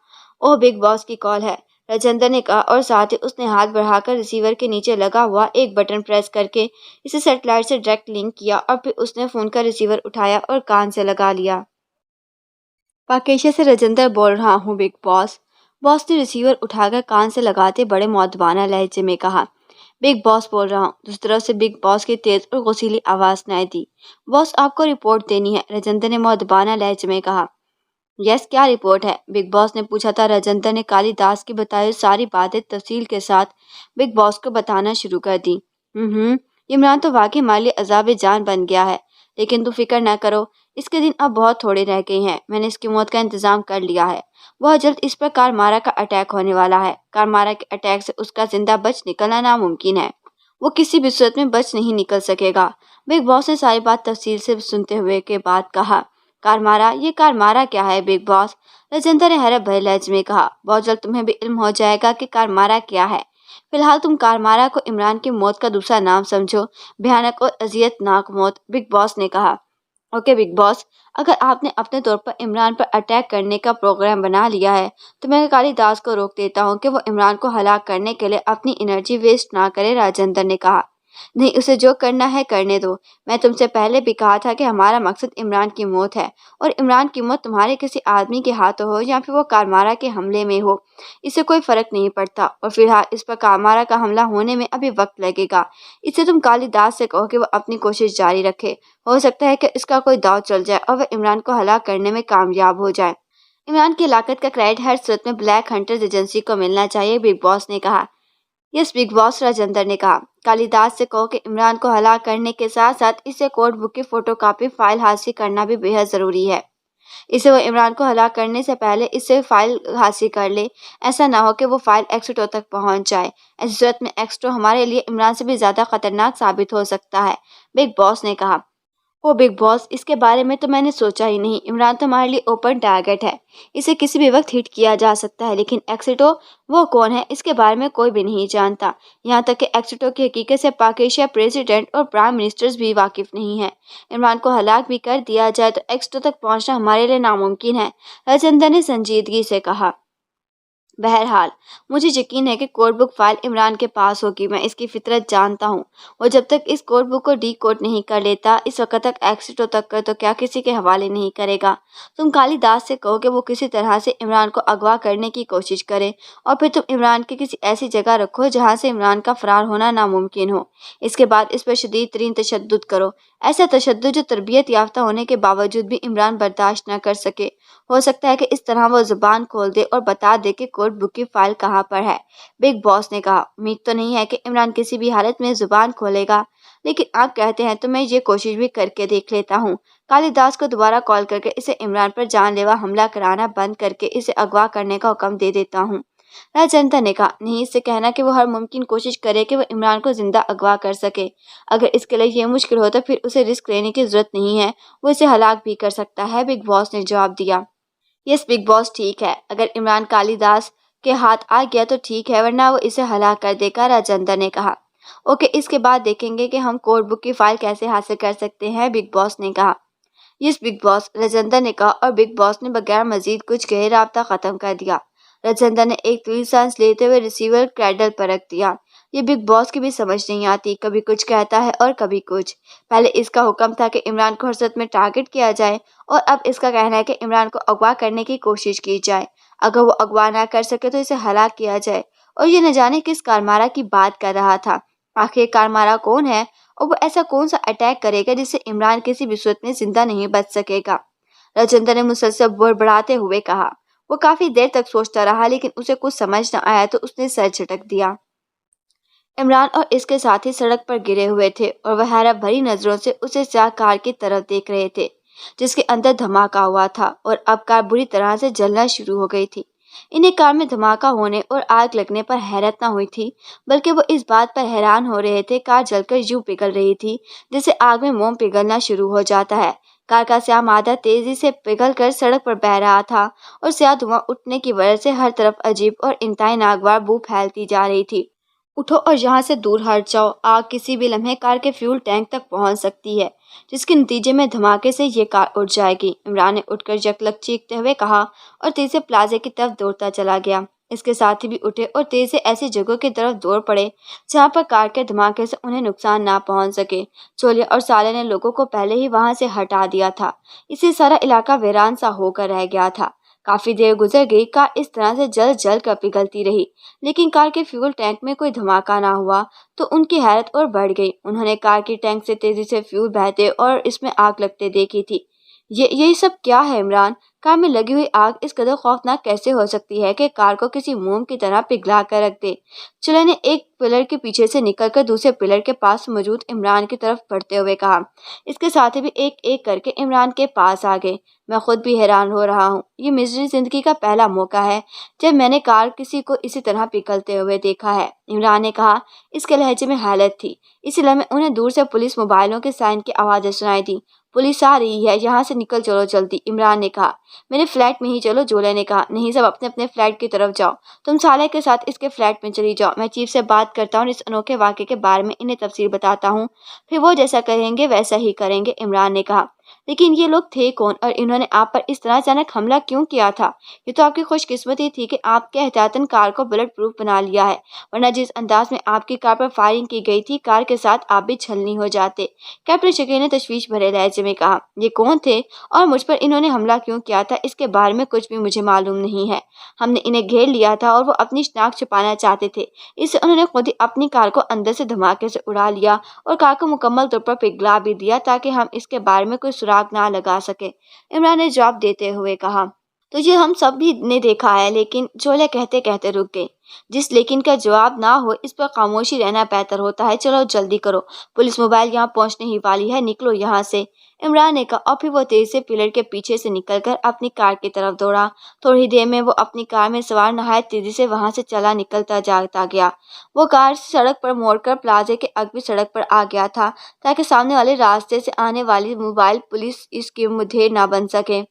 ओह, बिग बॉस की कॉल है, राजेंद्र ने कहा और साथ ही उसने हाथ बढ़ाकर रिसीवर के नीचे लगा हुआ एक बटन प्रेस करके इसे सेटेलाइट से डायरेक्ट लिंक किया और फिर उसने फोन का रिसीवर उठाया और कान से लगा लिया। पाकेशा से राजेंद्र बोल रहा हूँ बिग बॉस। बॉस ने रिसीवर उठाकर कान से लगाते बड़े मौदबाना लहजे में कहा। बिग बॉस बोल रहा हूँ, दूसरी तरफ से बिग बॉस की तेज और गुस्सीली आवाज सुनाई दी। बॉस, आपको रिपोर्ट देनी है, राजेंद्र ने मौदबाना लहजे में कहा। यस, क्या रिपोर्ट है? बिग बॉस ने पूछा था। राजेंद्र ने कालिदास की बताई सारी बातें तफसील के साथ बिग बॉस को बताना शुरू कर दी। हम्म, इमरान तो वाकई हमारे लिए अजाब जान बन गया है, लेकिन तू फिक्र ना करो, इसके दिन अब बहुत थोड़े रह गए हैं। मैंने इसकी मौत का इंतजाम कर लिया है। बहुत जल्द इस पर कारमारा का अटैक होने वाला है। कारमारा के अटैक से उसका जिंदा बच निकलना नामुमकिन है। वो किसी भी सूरत में बच नहीं निकल सकेगा। बिग बॉस ने सारी बात तफसील से सुनते हुए के बाद कहा। कारमारा, ये कारमारा क्या है बिग बॉस? राजेंद्र ने हैरत भरे लहजे में कहा। बहुत जल्द तुम्हें भी इल्म हो जाएगा कि कारमारा क्या है। फिलहाल तुम कारमारा को इमरान की मौत का दूसरा नाम समझो, भयानक और अजियतनाक मौत, बिग बॉस ने कहा। ओके बिग बॉस, अगर आपने अपने तौर पर इमरान पर अटैक करने का प्रोग्राम बना लिया है तो मैं कालिदास को रोक देता हूँ कि वो इमरान को हलाक करने के लिए अपनी एनर्जी वेस्ट ना करे, राजेंद्र ने कहा। नहीं, उसे जो करना है करने दो। मैं तुमसे पहले भी कहा था कि हमारा मकसद इमरान की मौत है, और इमरान की मौत तुम्हारे किसी आदमी के हाथों हो या फिर वो कारमारा के हमले में हो, इससे कोई फर्क नहीं पड़ता। और फिलहाल इस पर कारमारा का हमला होने में अभी वक्त लगेगा। इससे तुम कालिदास से कहो कि वो अपनी कोशिश जारी रखे। हो सकता है कि इसका कोई दांव चल जाए और वह इमरान को हलाक करने में कामयाब हो जाए। इमरान की हलाकत का क्रेडिट हर सूरत में ब्लैक हंटर्स एजेंसी को मिलना चाहिए, बिग बॉस ने कहा। यस बिग बॉस, राजेंद्र ने कहा। कालिदास से कहो कि इमरान को हलाक करने के साथ साथ इसे कोड बुक की फोटोकॉपी फाइल हासिल करना भी बेहद जरूरी है। इसे वो इमरान को हलाक करने से पहले इससे फाइल हासिल कर ले। ऐसा ना हो कि वो फाइल एक्सटो तक पहुंच जाए। ऐसी सूरत में एक्सटो हमारे लिए इमरान से भी ज्यादा खतरनाक साबित हो सकता है, बिग बॉस ने कहा। ओ बिग बॉस, इसके बारे में तो मैंने सोचा ही नहीं। इमरान तो हमारे लिए ओपन टारगेट है, इसे किसी भी वक्त हिट किया जा सकता है। लेकिन एक्सिटो, वो कौन है? इसके बारे में कोई भी नहीं जानता। यहाँ तक कि एक्सिटो की हकीकत से पाकिस्तान प्रेसिडेंट और प्राइम मिनिस्टर्स भी वाकिफ नहीं है। इमरान को हलाक भी कर दिया जाए तो एक्सिटो तक पहुंचना हमारे लिए नामुमकिन है, राजेंद्र ने संजीदगी से कहा। बहरहाल, मुझे यकीन है कि कोड बुक फाइल इमरान के पास होगी। मैं इसकी फितरत जानता हूँ। वो जब तक इस कोड बुक को डी कोड नहीं कर लेता, इस वक्त तक एक्सिटो तक कर तो क्या किसी के हवाले नहीं करेगा। तुम कालिदास से कहो कि वो किसी तरह से इमरान को अगवा करने की कोशिश करे, और फिर तुम इमरान की किसी ऐसी जगह रखो जहाँ से इमरान का फरार होना नामुमकिन हो। इसके बाद इस पर शदीद तरीन तशद्दुद करो, ऐसा तशद्दुद जो तरबियत याफ्ता होने के बावजूद भी इमरान बर्दाश्त न कर सके। हो सकता है कि इस तरह वो जुबान खोल दे और बता दे कि कोड बुक की फाइल कहाँ पर है, बिग बॉस ने कहा। उम्मीद तो नहीं है कि इमरान किसी भी हालत में जुबान खोलेगा, लेकिन आप कहते हैं तो मैं ये कोशिश भी करके देख लेता हूँ। कालिदास को दोबारा कॉल करके इसे इमरान पर जानलेवा हमला कराना बंद करके इसे अगवा करने का हुक्म दे देता हूँ, राजनता ने कहा। नहीं, इससे कहना कि वो हर मुमकिन कोशिश करे कि वो इमरान को जिंदा अगवा कर सके। अगर इसके लिए ये मुश्किल हो तो फिर उसे रिस्क लेने की जरूरत नहीं है, वो इसे हलाक भी कर सकता है, बिग बॉस ने जवाब दिया। यस बिग बॉस, ठीक है, अगर इमरान कालिदास के हाथ आ गया तो ठीक है, वरना वो इसे हलाक कर देगा, राजेंद्र ने कहा। ओके, इसके बाद देखेंगे कि हम कोड बुक की फाइल कैसे हासिल कर सकते हैं, बिग बॉस ने कहा। यस बिग बॉस, राजेंद्र ने कहा, और बिग बॉस ने बगैर मजीद कुछ कहे राब्ता खत्म कर दिया। राजेंद्र ने एक तवील सांस लेते हुए रिसीवर क्रैडल पर रख दिया। ये बिग बॉस की भी समझ नहीं आती, कभी कुछ कहता है और कभी कुछ। पहले इसका हुक्म था कि इमरान को हरसत में टारगेट किया जाए, और अब इसका कहना है कि इमरान को अगवा करने की कोशिश की जाए। अगर वो अगवा ना कर सके तो इसे हलाक किया जाए। और ये न जाने किस कारमारा की बात कर रहा था। आखिर कारमारा कौन है, और वो ऐसा कौन सा अटैक करेगा जिससे इमरान किसी भी सूरत में जिंदा नहीं बच सकेगा, राजेंद्र ने मुसलसल बड़बड़ाते हुए कहा। वो काफी देर तक सोचता रहा, लेकिन उसे कुछ समझ न आया तो उसने सर झटक दिया। इमरान और इसके साथी सड़क पर गिरे हुए थे, और वह हैरत भरी नजरों से उसे स्याह कार की तरफ देख रहे थे, जिसके अंदर धमाका हुआ था, और अब कार बुरी तरह से जलना शुरू हो गई थी। इन्हें कार में धमाका होने और आग लगने पर हैरत न हुई थी, बल्कि वो इस बात पर हैरान हो रहे थे कार जलकर यूं पिघल रही थी जैसे आग में मोम पिघलना शुरू हो जाता है। कार का स्याह मादा तेजी से पिघल कर सड़क पर बह रहा था, और स्याह धुआं उठने की वजह से हर तरफ अजीब और इंतहाई नागवार बू फैलती जा रही थी। उठो और यहाँ से दूर हट जाओ, आग किसी भी लम्हे कार के फ्यूल टैंक तक पहुंच सकती है, जिसके नतीजे में धमाके से ये कार उड़ जाएगी, इमरान ने उठकर यकलक चीखते हुए कहा, और तेज से प्लाजे की तरफ दौड़ता चला गया। इसके साथी भी उठे और तेज से ऐसी जगहों की तरफ दौड़ पड़े जहाँ पर कार के धमाके से उन्हें नुकसान ना पहुंच सके। चोलिया और साले ने लोगों को पहले ही वहां से हटा दिया था, इससे सारा इलाका वीरान सा होकर रह गया था। काफी देर गुजर गई, कार इस तरह से जल जल कर पिघलती रही, लेकिन कार के फ्यूल टैंक में कोई धमाका ना हुआ तो उनकी हैरत और बढ़ गई। उन्होंने कार की टैंक से तेजी से फ्यूल बहते और इसमें आग लगते देखी थी। یہ سب کیا ہے عمران؟ کار میں لگی ہوئی آگ اس قدر خوفناک کیسے ہو سکتی ہے کہ کار کو کسی موم کی طرح پگھلا کر رکھ دے؟ چلے نے ایک پلر کے پیچھے سے نکل کر دوسرے پلر کے پاس موجود عمران کی طرف بڑھتے ہوئے کہا۔ اس کے ساتھی بھی ایک ایک کر کے عمران کے پاس آ گئے۔ میں خود بھی حیران ہو رہا ہوں، یہ میری زندگی کا پہلا موقع ہے جب میں نے کار کسی کو اسی طرح پگھلتے ہوئے دیکھا ہے، عمران نے کہا۔ اس کے لہجے میں حیرت تھی۔ اسی لمحے انہیں دور سے پولیس موبائلوں کے سائن کی آوازیں سنائی دیں۔ پولیس آ رہی ہے، یہاں سے نکل چلو جلدی، عمران نے کہا۔ میرے فلیٹ میں ہی چلو، جولے نے کہا۔ نہیں، سب اپنے اپنے فلیٹ کی طرف جاؤ، تم صالح کے ساتھ اس کے فلیٹ میں چلی جاؤ، میں چیف سے بات کرتا ہوں اور اس انوکھے واقعے کے بارے میں انہیں تفصیل بتاتا ہوں، پھر وہ جیسا کہیں گے ویسا ہی کریں گے، عمران نے کہا۔ لیکن یہ لوگ تھے کون اور انہوں نے آپ پر اس طرح اچانک حملہ کیوں کیا تھا؟ یہ تو آپ کی خوش قسمتی تھی کہ آپ کے احتیاطاً کار کو بلٹ پروف بنا لیا ہے، ورنہ جس انداز میں آپ کی کار پر فائرنگ کی گئی تھی، کار کے ساتھ آپ بھی چھلنی ہو جاتے، کیپٹن شکیل نے تشویش بھرے لہجے میں کہا۔ یہ کون تھے اور مجھ پر انہوں نے حملہ کیوں کیا تھا، اس کے بارے میں کچھ بھی مجھے معلوم نہیں ہے۔ ہم نے انہیں گھیر لیا تھا اور وہ اپنی شناخت چھپانا چاہتے تھے، اس سے انہوں نے خود ہی اپنی کار کو اندر سے دھماکے سے اڑا لیا اور کار کو مکمل طور پر پگھلا بھی دیا تاکہ ہم اس کے بارے میں کوئی سراغ نہ لگا سکیں، عمران نے جواب دیتے ہوئے کہا۔ تو یہ ہم سب بھی نے دیکھا ہے، لیکن جولے کہتے کہتے رک گئے۔ جس لیکن کا جواب نہ ہو اس پر خاموشی رہنا بہتر ہوتا ہے، چلو جلدی کرو، پولیس موبائل یہاں پہنچنے ہی والی ہے، نکلو یہاں سے، عمران نے کہا اور پھر وہ تیزی سے پلر کے پیچھے سے نکل کر اپنی کار کی طرف دوڑا۔ تھوڑی دیر میں وہ اپنی کار میں سوار نہایت تیزی سے وہاں سے چلا نکلتا جاتا گیا۔ وہ کار سڑک پر موڑ کر پلازے کے عقبی سڑک پر آ گیا تھا تاکہ سامنے والے راستے سے آنے والی موبائل پولیس اس کی مدھیر نہ بن سکے۔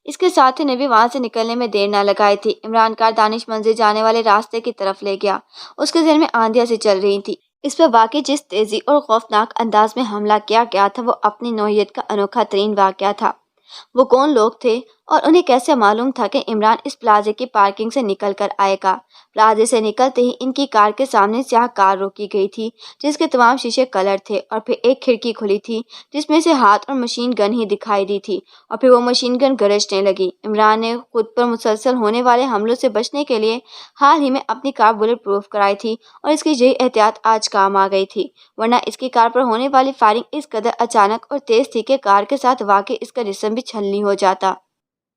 اس کے ساتھی نے بھی وہاں سے نکلنے میں دیر نہ لگائی تھی۔ عمران کار دانش منزل جانے والے راستے کی طرف لے گیا۔ اس کے ذہن میں آندھیاں سی چل رہی تھی۔ اس پر واقعی جس تیزی اور خوفناک انداز میں حملہ کیا گیا تھا وہ اپنی نوعیت کا انوکھا ترین واقعہ تھا۔ وہ کون لوگ تھے اور انہیں کیسے معلوم تھا کہ عمران اس پلازے کی پارکنگ سے نکل کر آئے گا؟ پلازے سے نکلتے ہی ان کی کار کے سامنے سیاہ کار روکی گئی تھی جس کے تمام شیشے کلر تھے، اور پھر ایک کھڑکی کھلی تھی جس میں سے ہاتھ اور مشین گن ہی دکھائی دی تھی، اور پھر وہ مشین گن گرجنے لگی۔ عمران نے خود پر مسلسل ہونے والے حملوں سے بچنے کے لیے حال ہی میں اپنی کار بلٹ پروف کرائی تھی اور اس کی یہی احتیاط آج کام آ گئی تھی، ورنہ اس کی کار پر ہونے والی فائرنگ اس قدر اچانک اور تیز تھی کہ کار کے ساتھ واقعی اس کا جسم بھی چھلنی ہو جاتا۔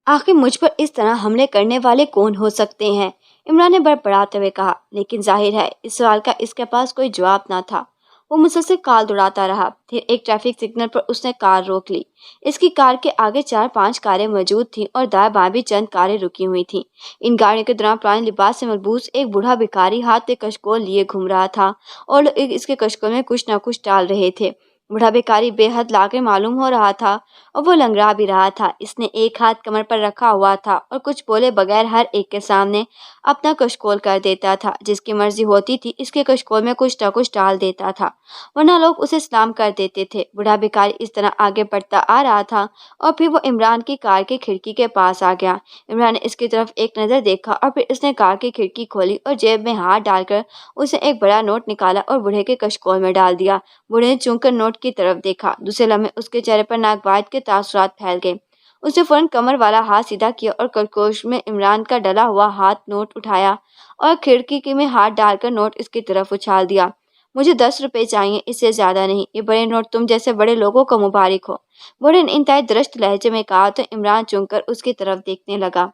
آخر مجھ پر اس طرح حملے کرنے والے کون ہو سکتے ہیں؟ عمران نے بڑبڑاتے ہوئے کہا۔ لیکن ظاہر ہے اس سوال کا اس کے پاس کوئی جواب نہ تھا۔ وہ مسلسل کال دوڑاتا رہا، پھر ایک ٹریفک سگنل پر اس نے کار روک لی۔ اس کی کار کے آگے 4-5 کاریں موجود تھیں اور دائیں بائیں بھی چند کاریں رکی ہوئی تھیں۔ ان گاڑیوں کے دوران پرانے لباس سے ملبوس ایک بوڑھا بھکاری ہاتھ میں کشکول لیے گھوم رہا تھا اور لوگ اس کے کشکول میں کچھ نہ کچھ ڈال رہے تھے۔ بوڑھا بھکاری بے حد لاغر معلوم ہو رہا تھا اور وہ لنگڑا بھی رہا تھا۔ اس نے ایک ہاتھ کمر پر رکھا ہوا تھا اور کچھ بولے بغیر ہر ایک کے سامنے اپنا کشکول کر دیتا تھا، جس کی مرضی ہوتی تھی اس کے کشکول میں کچھ نہ کچھ ڈال دیتا تھا، ورنہ لوگ اسے سلام کر دیتے تھے۔ بوڑھا بھکاری اس طرح آگے بڑھتا آ رہا تھا اور پھر وہ عمران کی کار کی کھڑکی کے پاس آ گیا۔ عمران نے اس کی طرف ایک نظر دیکھا اور پھر اس نے کار کی کھڑکی کھولی اور جیب میں ہاتھ ڈال کر اس نے ایک بڑا نوٹ نکالا اور بوڑھے کے کشکول میں ڈال دیا۔ بوڑھے نے چونک کر نوٹ کی طرف دیکھا، دوسرے لمحے اس کے چہرے پر ناگوائیت کے تاثرات پھیل گئے۔ اس نے فوراً کمر والا ہاتھ سیدھا کیا اور کشکول میں عمران کا ڈلا ہوا ہاتھ نوٹ اٹھایا اور کھڑکی میں ہاتھ ڈال کر نوٹ اس کی طرف اچھال دیا۔ مجھے 10 روپے چاہیے، اس سے زیادہ نہیں، یہ بڑے نوٹ تم جیسے بڑے لوگوں کو مبارک ہو، بوڑھے نے انتہائی درشت لہجے میں کہا تو عمران چونک کر اس کی طرف دیکھنے لگا۔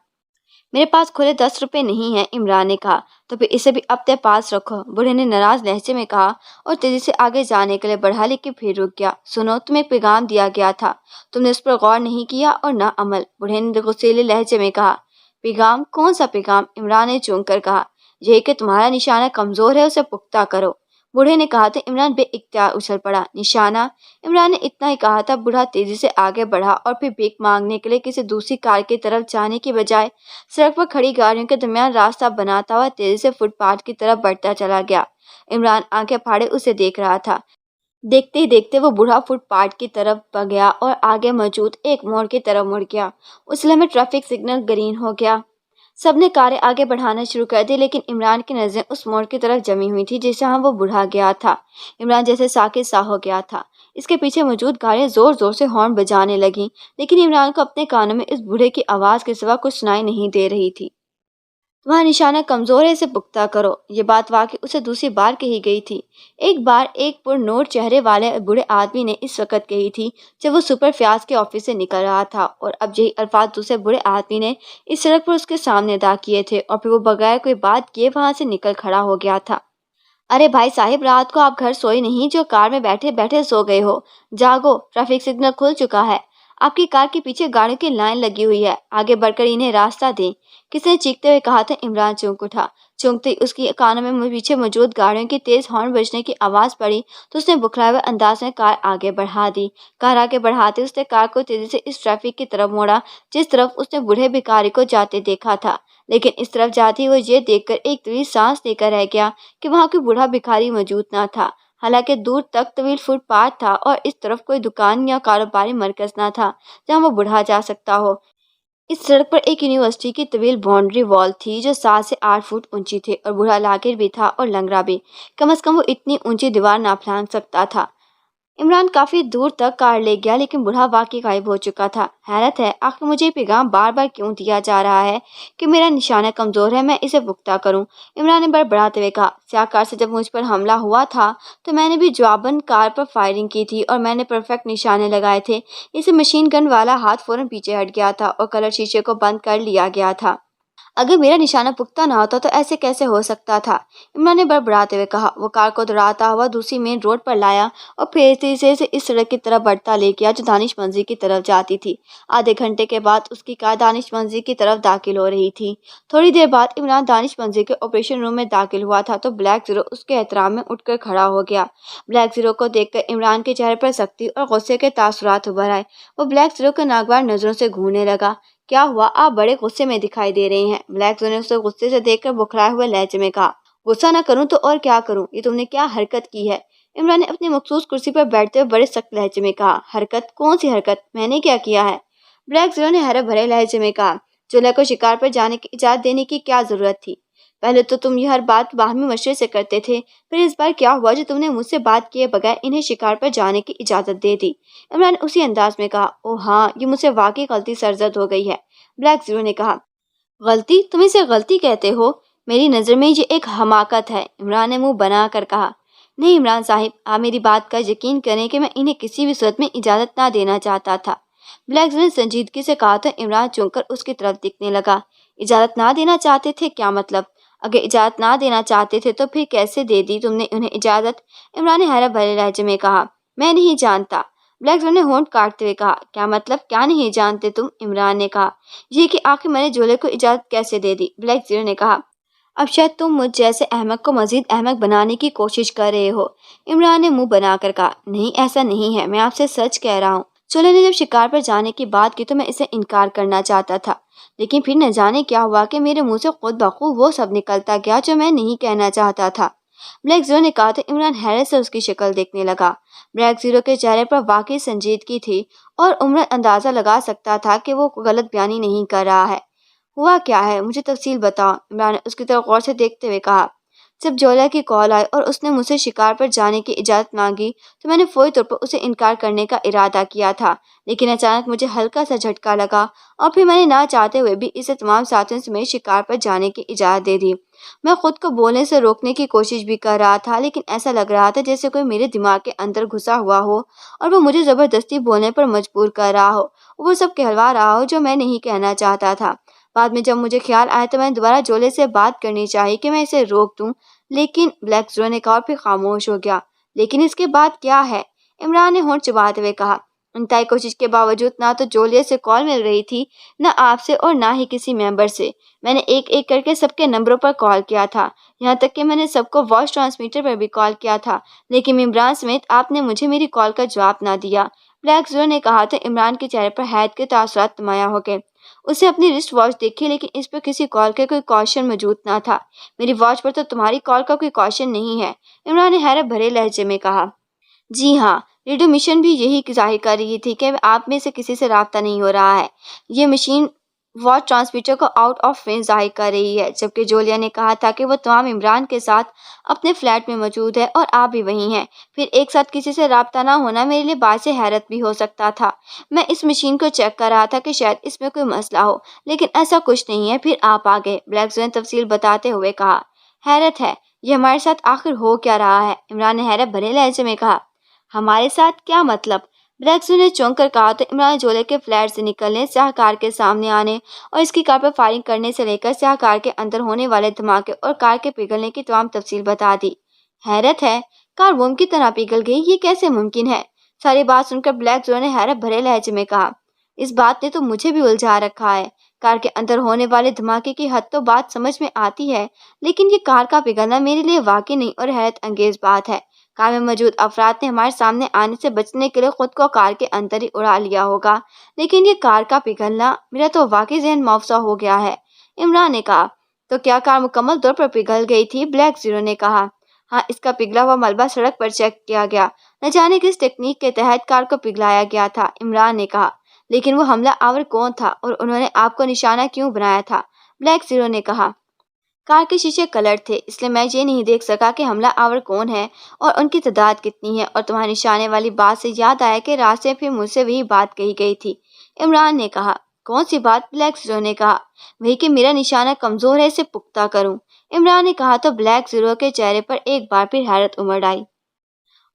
میرے پاس کھلے 10 روپے نہیں ہیں، عمران نے کہا۔ تو پھر اسے بھی اپنے پاس رکھو، بوڑھے نے ناراض لہجے میں کہا اور تیزی سے آگے جانے کے لیے بڑھا، لیکن پھر رک گیا۔ سنو، تمہیں ایک پیغام دیا گیا تھا، تم نے اس پر غور نہیں کیا اور نہ عمل، بوڑھے نے غصیلے لہجے میں کہا۔ پیغام؟ کون سا پیغام؟ عمران نے چونک کر کہا۔ یہ کہ تمہارا نشانہ کمزور ہے، اسے پختہ کرو، بوڑھے نے کہا تو عمران بے اختیار اچھل پڑا۔ نشانہ؟ عمران نے اتنا ہی کہا تھا، بوڑھا تیزی سے آگے بڑھا اور پھر بھیک مانگنے کے لیے کسی دوسری کار کی طرف جانے کی بجائے سڑک پر کھڑی گاڑیوں کے درمیان راستہ بناتا ہوا تیزی سے فٹ پاتھ کی طرف بڑھتا چلا گیا۔ عمران آنکھیں پھاڑے اسے دیکھ رہا تھا۔ دیکھتے ہی دیکھتے وہ بوڑھا فٹ پاتھ کی طرف گیا اور آگے موجود ایک موڑ کی طرف مڑ گیا۔ اس لمحے ٹریفک سگنل گرین ہو گیا۔ سب نے کاریں آگے بڑھانا شروع کر دی، لیکن عمران کی نظریں اس موڑ کی طرف جمی ہوئی تھیں جہاں وہ بوڑھا گیا تھا۔ عمران جیسے ساکت سا ہو گیا تھا۔ اس کے پیچھے موجود گاڑیاں زور زور سے ہارن بجانے لگیں، لیکن عمران کو اپنے کانوں میں اس بوڑھے کی آواز کے سوا کچھ سنائی نہیں دے رہی تھی۔ वहाँ निशाना कमजोर है, इसे पुख्ता करो। ये बात वाकई उसे दूसरी बार कही गई थी। एक बार एक पुरनोर चेहरे वाले बूढ़े आदमी ने इस वक्त कही थी जब वो सुपर फ्याज के ऑफिस से निकल रहा था, और अब यही अल्फाज दूसरे बूढ़े आदमी ने इस सड़क पर उसके सामने अदा किए थे, और फिर वो बगैर कोई बात किए वहां से निकल खड़ा हो गया था। अरे भाई साहिब, रात को आप घर सोए नहीं जो कार में बैठे बैठे सो गए हो? जागो, ट्रैफिक सिग्नल खुल चुका है। आपकी कार के पीछे गाड़ियों की लाइन लगी हुई है, आगे बढ़कर इन्हें रास्ता दें। किसी ने चीखते हुए कहा था। इमरान चौंक उठा। चौंकते ही उसकी कानों में पीछे मौजूद गाड़ियों की तेज हॉर्न बजने की आवाज पड़ी तो उसने बुखलाए हुए अंदाज में कार आगे बढ़ा दी। कार आगे बढ़ाते उसने कार को तेजी से इस ट्रैफिक की तरफ मोड़ा जिस तरफ उसने बूढ़े भिखारी को जाते देखा था, लेकिन इस तरफ जाती हुई ये देखकर एक तवील सांस लेकर रह गया कि वहां कोई बूढ़ा भिखारी मौजूद न था। हालांकि दूर तक तवील फुटपाथ था और इस तरफ कोई दुकान या कारोबारी मरकज न था जहां वो बूढ़ा जा सकता हो। इस सड़क पर एक यूनिवर्सिटी की तवील बाउंड्री वॉल थी जो 7 से 8 फुट ऊंची थी, और बूढ़ा लाकिर भी था और लंगड़ा भी। कम से कम वो इतनी ऊंची दीवार ना फांद सकता था। इमरान काफी दूर तक कार ले गया, लेकिन बूढ़ा वाकई गायब हो चुका था। हैरत है, आखिर मुझे ये पैगाम बार बार क्यों दिया जा रहा है कि मेरा निशाना कमजोर है, मैं इसे पुख्ता करूं? इमरान ने बड़बड़ाते हुए कहा। स्याह कार से जब मुझ पर हमला हुआ था तो मैंने भी जवाबन कार पर फायरिंग की थी और मैंने परफेक्ट निशाने लगाए थे। इसे मशीन गन वाला हाथ फौरन पीछे हट गया था और कलर शीशे को बंद कर लिया गया था। अगर मेरा निशाना पुख्ता ना होता तो ऐसे कैसे हो सकता था? इमरान ने बड़बड़ाते हुए कहा। वो कार को दौड़ाता हुआ दूसरी मेन रोड पर लाया और फिर तेजी से इस सड़क की तरफ बढ़ता ले गया जो दानिश मंजिल की तरफ जाती थी। आधे घंटे के बाद उसकी कार दानिश मंजिल की तरफ दाखिल हो रही थी। थोड़ी देर बाद इमरान दानिश मंजिल के ऑपरेशन रूम में दाखिल हुआ था तो ब्लैक जीरो उसके एहतराम में उठकर खड़ा हो गया। ब्लैक जीरो को देखकर इमरान के चेहरे पर सख्ती और गुस्से के तासुरात उभर आए। वो ब्लैक जीरो को नागवार नजरों से घूरने लगा। क्या हुआ? आप बड़े गुस्से में दिखाई दे रहे हैं। ब्लैक जो ने उसे गुस्से से देखकर बुखलाए हुए लहजे में कहा। गुस्सा ना करूं तो और क्या करूं? ये तुमने क्या हरकत की है? इमरान ने अपनी मखसूस कुर्सी पर बैठते हुए बड़े सख्त लहजे में कहा। हरकत? कौन सी हरकत? मैंने क्या किया है? ब्लैक जीरो ने हरे भरे लहजे में कहा। जुल्हा को शिकार पर जाने की इजाजत देने की क्या जरूरत थी? पहले तो तुम ये हर बात बाहमी मशवरे से करते थे, फिर इस बार क्या हुआ जो तुमने मुझसे बात किए बगैर इन्हें शिकार पर जाने की इजाजत दे दी? इमरान ने उसी अंदाज में कहा। ओह हाँ, ये मुझसे वाकई गलती सरजद हो गई है। ब्लैक जीरो ने कहा। गलती? तुम इसे गलती कहते हो? मेरी नज़र में ये एक हमाकत है। इमरान ने मुंह बना कर कहा। नहीं इमरान साहिब, आप मेरी बात का यकीन करें कि मैं इन्हें किसी भी सूरत में इजाज़त ना देना चाहता था। ब्लैक जीरो ने संजीदगी से कहा तो इमरान चौंक कर उसकी तरफ दिखने लगा। इजाज़त ना देना चाहते थे? क्या मतलब? अगर इजाज़त ना देना चाहते थे तो फिर कैसे दे दी तुमने उन्हें इजाज़त? इमरान ने हैरत भरे लहजे में कहा। मैं नहीं जानता। ब्लैक जीरो ने होंठ काटते हुए कहा। क्या मतलब? क्या नहीं जानते तुम? इमरान ने कहा। ये कि आखिर मैंने जोले को इजाजत कैसे दे दी? ब्लैक जीरो ने कहा। अब शायद तुम मुझ जैसे अहमक को मजीद अहमक बनाने की कोशिश कर रहे हो। इमरान ने मुंह बनाकर कहा। नहीं, ऐसा नहीं है, मैं आपसे सच कह रहा हूँ। जोले ने जब शिकार पर जाने की बात की तो मैं इसे इनकार करना चाहता था, लेकिन फिर न जाने क्या हुआ कि मेरे मुंह से खुद ब खुद वो सब निकलता गया जो मैं नहीं कहना चाहता था। ब्लैक जीरो ने कहा तो इमरान हैरत से उसकी शक्ल देखने लगा। ब्लैक जीरो के चेहरे पर वाकई संजीदगी थी और उम्र अंदाजा लगा सकता था कि वो गलत बयानी नहीं कर रहा है। हुआ क्या है? मुझे तफसील बताओ। इमरान ने उसकी तरफ गौर से देखते हुए कहा। जब जोला की कॉल आई और उसने मुझसे शिकार पर जाने की इजाज़त मांगी तो मैंने फौरी तौर पर उसे इनकार करने का इरादा किया था, लेकिन अचानक मुझे हल्का सा झटका लगा और फिर मैंने ना चाहते हुए भी इसे तमाम साथियों समेत शिकार पर जाने की इजाज़त दे दी। मैं खुद को बोलने से रोकने की कोशिश भी कर रहा था, लेकिन ऐसा लग रहा था जैसे कोई मेरे दिमाग के अंदर घुसा हुआ हो और वो मुझे ज़बरदस्ती बोलने पर मजबूर कर रहा हो, वो सब कहलवा रहा हो जो मैं नहीं कहना चाहता था। बाद में जब मुझे ख्याल आया तो मैंने दोबारा जोले से बात करनी चाहिए कि मैं इसे रोक दूं, लेकिन ब्लैक जीरो ने कहा और फिर खामोश हो गया। लेकिन इसके बाद क्या है? इमरान ने होंठ चबाते हुए कहा। इंतहाई कोशिश के बावजूद ना तो जोलिया से कॉल मिल रही थी, न आपसे और ना ही किसी मेंबर से। मैंने एक एक करके सबके नंबरों पर कॉल किया था, यहाँ तक कि मैंने सबको वॉइस ट्रांसमीटर पर भी कॉल किया था, लेकिन इमरान समेत आपने मुझे मेरी कॉल का जवाब ना दिया। ब्लैक जीरो ने कहा तो इमरान के चेहरे पर हैरत के तासुरात नुमाया हो गए। उसने अपनी रिस्ट वॉच देखी, लेकिन इस पर किसी कॉल का कोई कॉशन मौजूद ना था। मेरी वॉच पर तो तुम्हारी कॉल का कोई कॉशन नहीं है, इमरान ने हैरत भरे लहजे में कहा। जी हाँ, रेडियो मिशन भी यही जाहिर कर रही थी कि आप में से किसी से राब्ता नहीं हो रहा है। ये मशीन وॉच ट्रांसमीटर को आउट ऑफ रेंज जाहिर कर रही है, जबकि जोलिया ने कहा था कि वो तमाम इमरान के साथ अपने फ्लैट में मौजूद है और आप भी वहीं हैं। फिर एक साथ किसी से राब्ता ना होना मेरे लिए बायस हैरत भी हो सकता था। मैं इस मशीन को चेक कर रहा था कि शायद इसमें कोई मसला हो, लेकिन ऐसा कुछ नहीं है। फिर आप आ गए, ब्लैक ने तफसील बताते हुए कहा। हैरत है, ये हमारे साथ आखिर हो क्या रहा है? इमरान ने हैरत भरे लहजे में कहा। हमारे साथ क्या मतलब? ब्लैक ने चौंक कर कहा तो इमरान जोले के फ्लैट से निकलने, स्याहकार के सामने आने और इसकी कार पर फायरिंग करने से लेकर स्याहकार के अंदर होने वाले धमाके और कार के पिघलने की तमाम तफसील बता दी। हैरत है, कार बम की तरह पिघल गई, ये कैसे मुमकिन है? सारी बात सुनकर ब्लैक जो ने हैरत भरे लहजे में कहा। इस बात ने तो मुझे भी उलझा रखा है। कार के अंदर होने वाले धमाके की हद तो बात समझ में आती है, लेकिन ये कार का पिघलना मेरे लिए वाकई नहीं और हैरत अंगेज बात है। कार में मौजूद अफराद ने हमारे सामने आने से बचने के लिए खुद को कार के अंदर ही उड़ा लिया होगा, लेकिन ये कार का पिघलना, मेरा तो वाकई ज़हन मौफसा हो गया है। इमरान ने कहा। तो क्या कार मुकम्मल तौर पर पिघल गई थी? ब्लैक जीरो ने कहा। हाँ, इसका पिघला हुआ मलबा सड़क पर चेक किया गया। न जाने किस टेक्निक के तहत कार को पिघलाया गया था, इमरान ने कहा। लेकिन वो हमला आवर कौन था और उन्होंने आपको निशाना क्यों बनाया था? ब्लैक जीरो ने कहा। कार के शीशे कलर थे, इसलिए मैं ये नहीं देख सका कि हमला आवर कौन है और उनकी तादाद कितनी है। और तुम्हारे निशाने वाली बात से याद आया कि रास्ते फिर मुझसे वही बात कही गई थी, इमरान ने कहा। कौन सी बात? ब्लैक जीरो ने कहा। वही कि मेरा निशाना कमजोर है, इसे पुख्ता करूं, इमरान ने कहा। तो ब्लैक जीरो के चेहरे पर एक बार फिर हैरत उमड़ आई।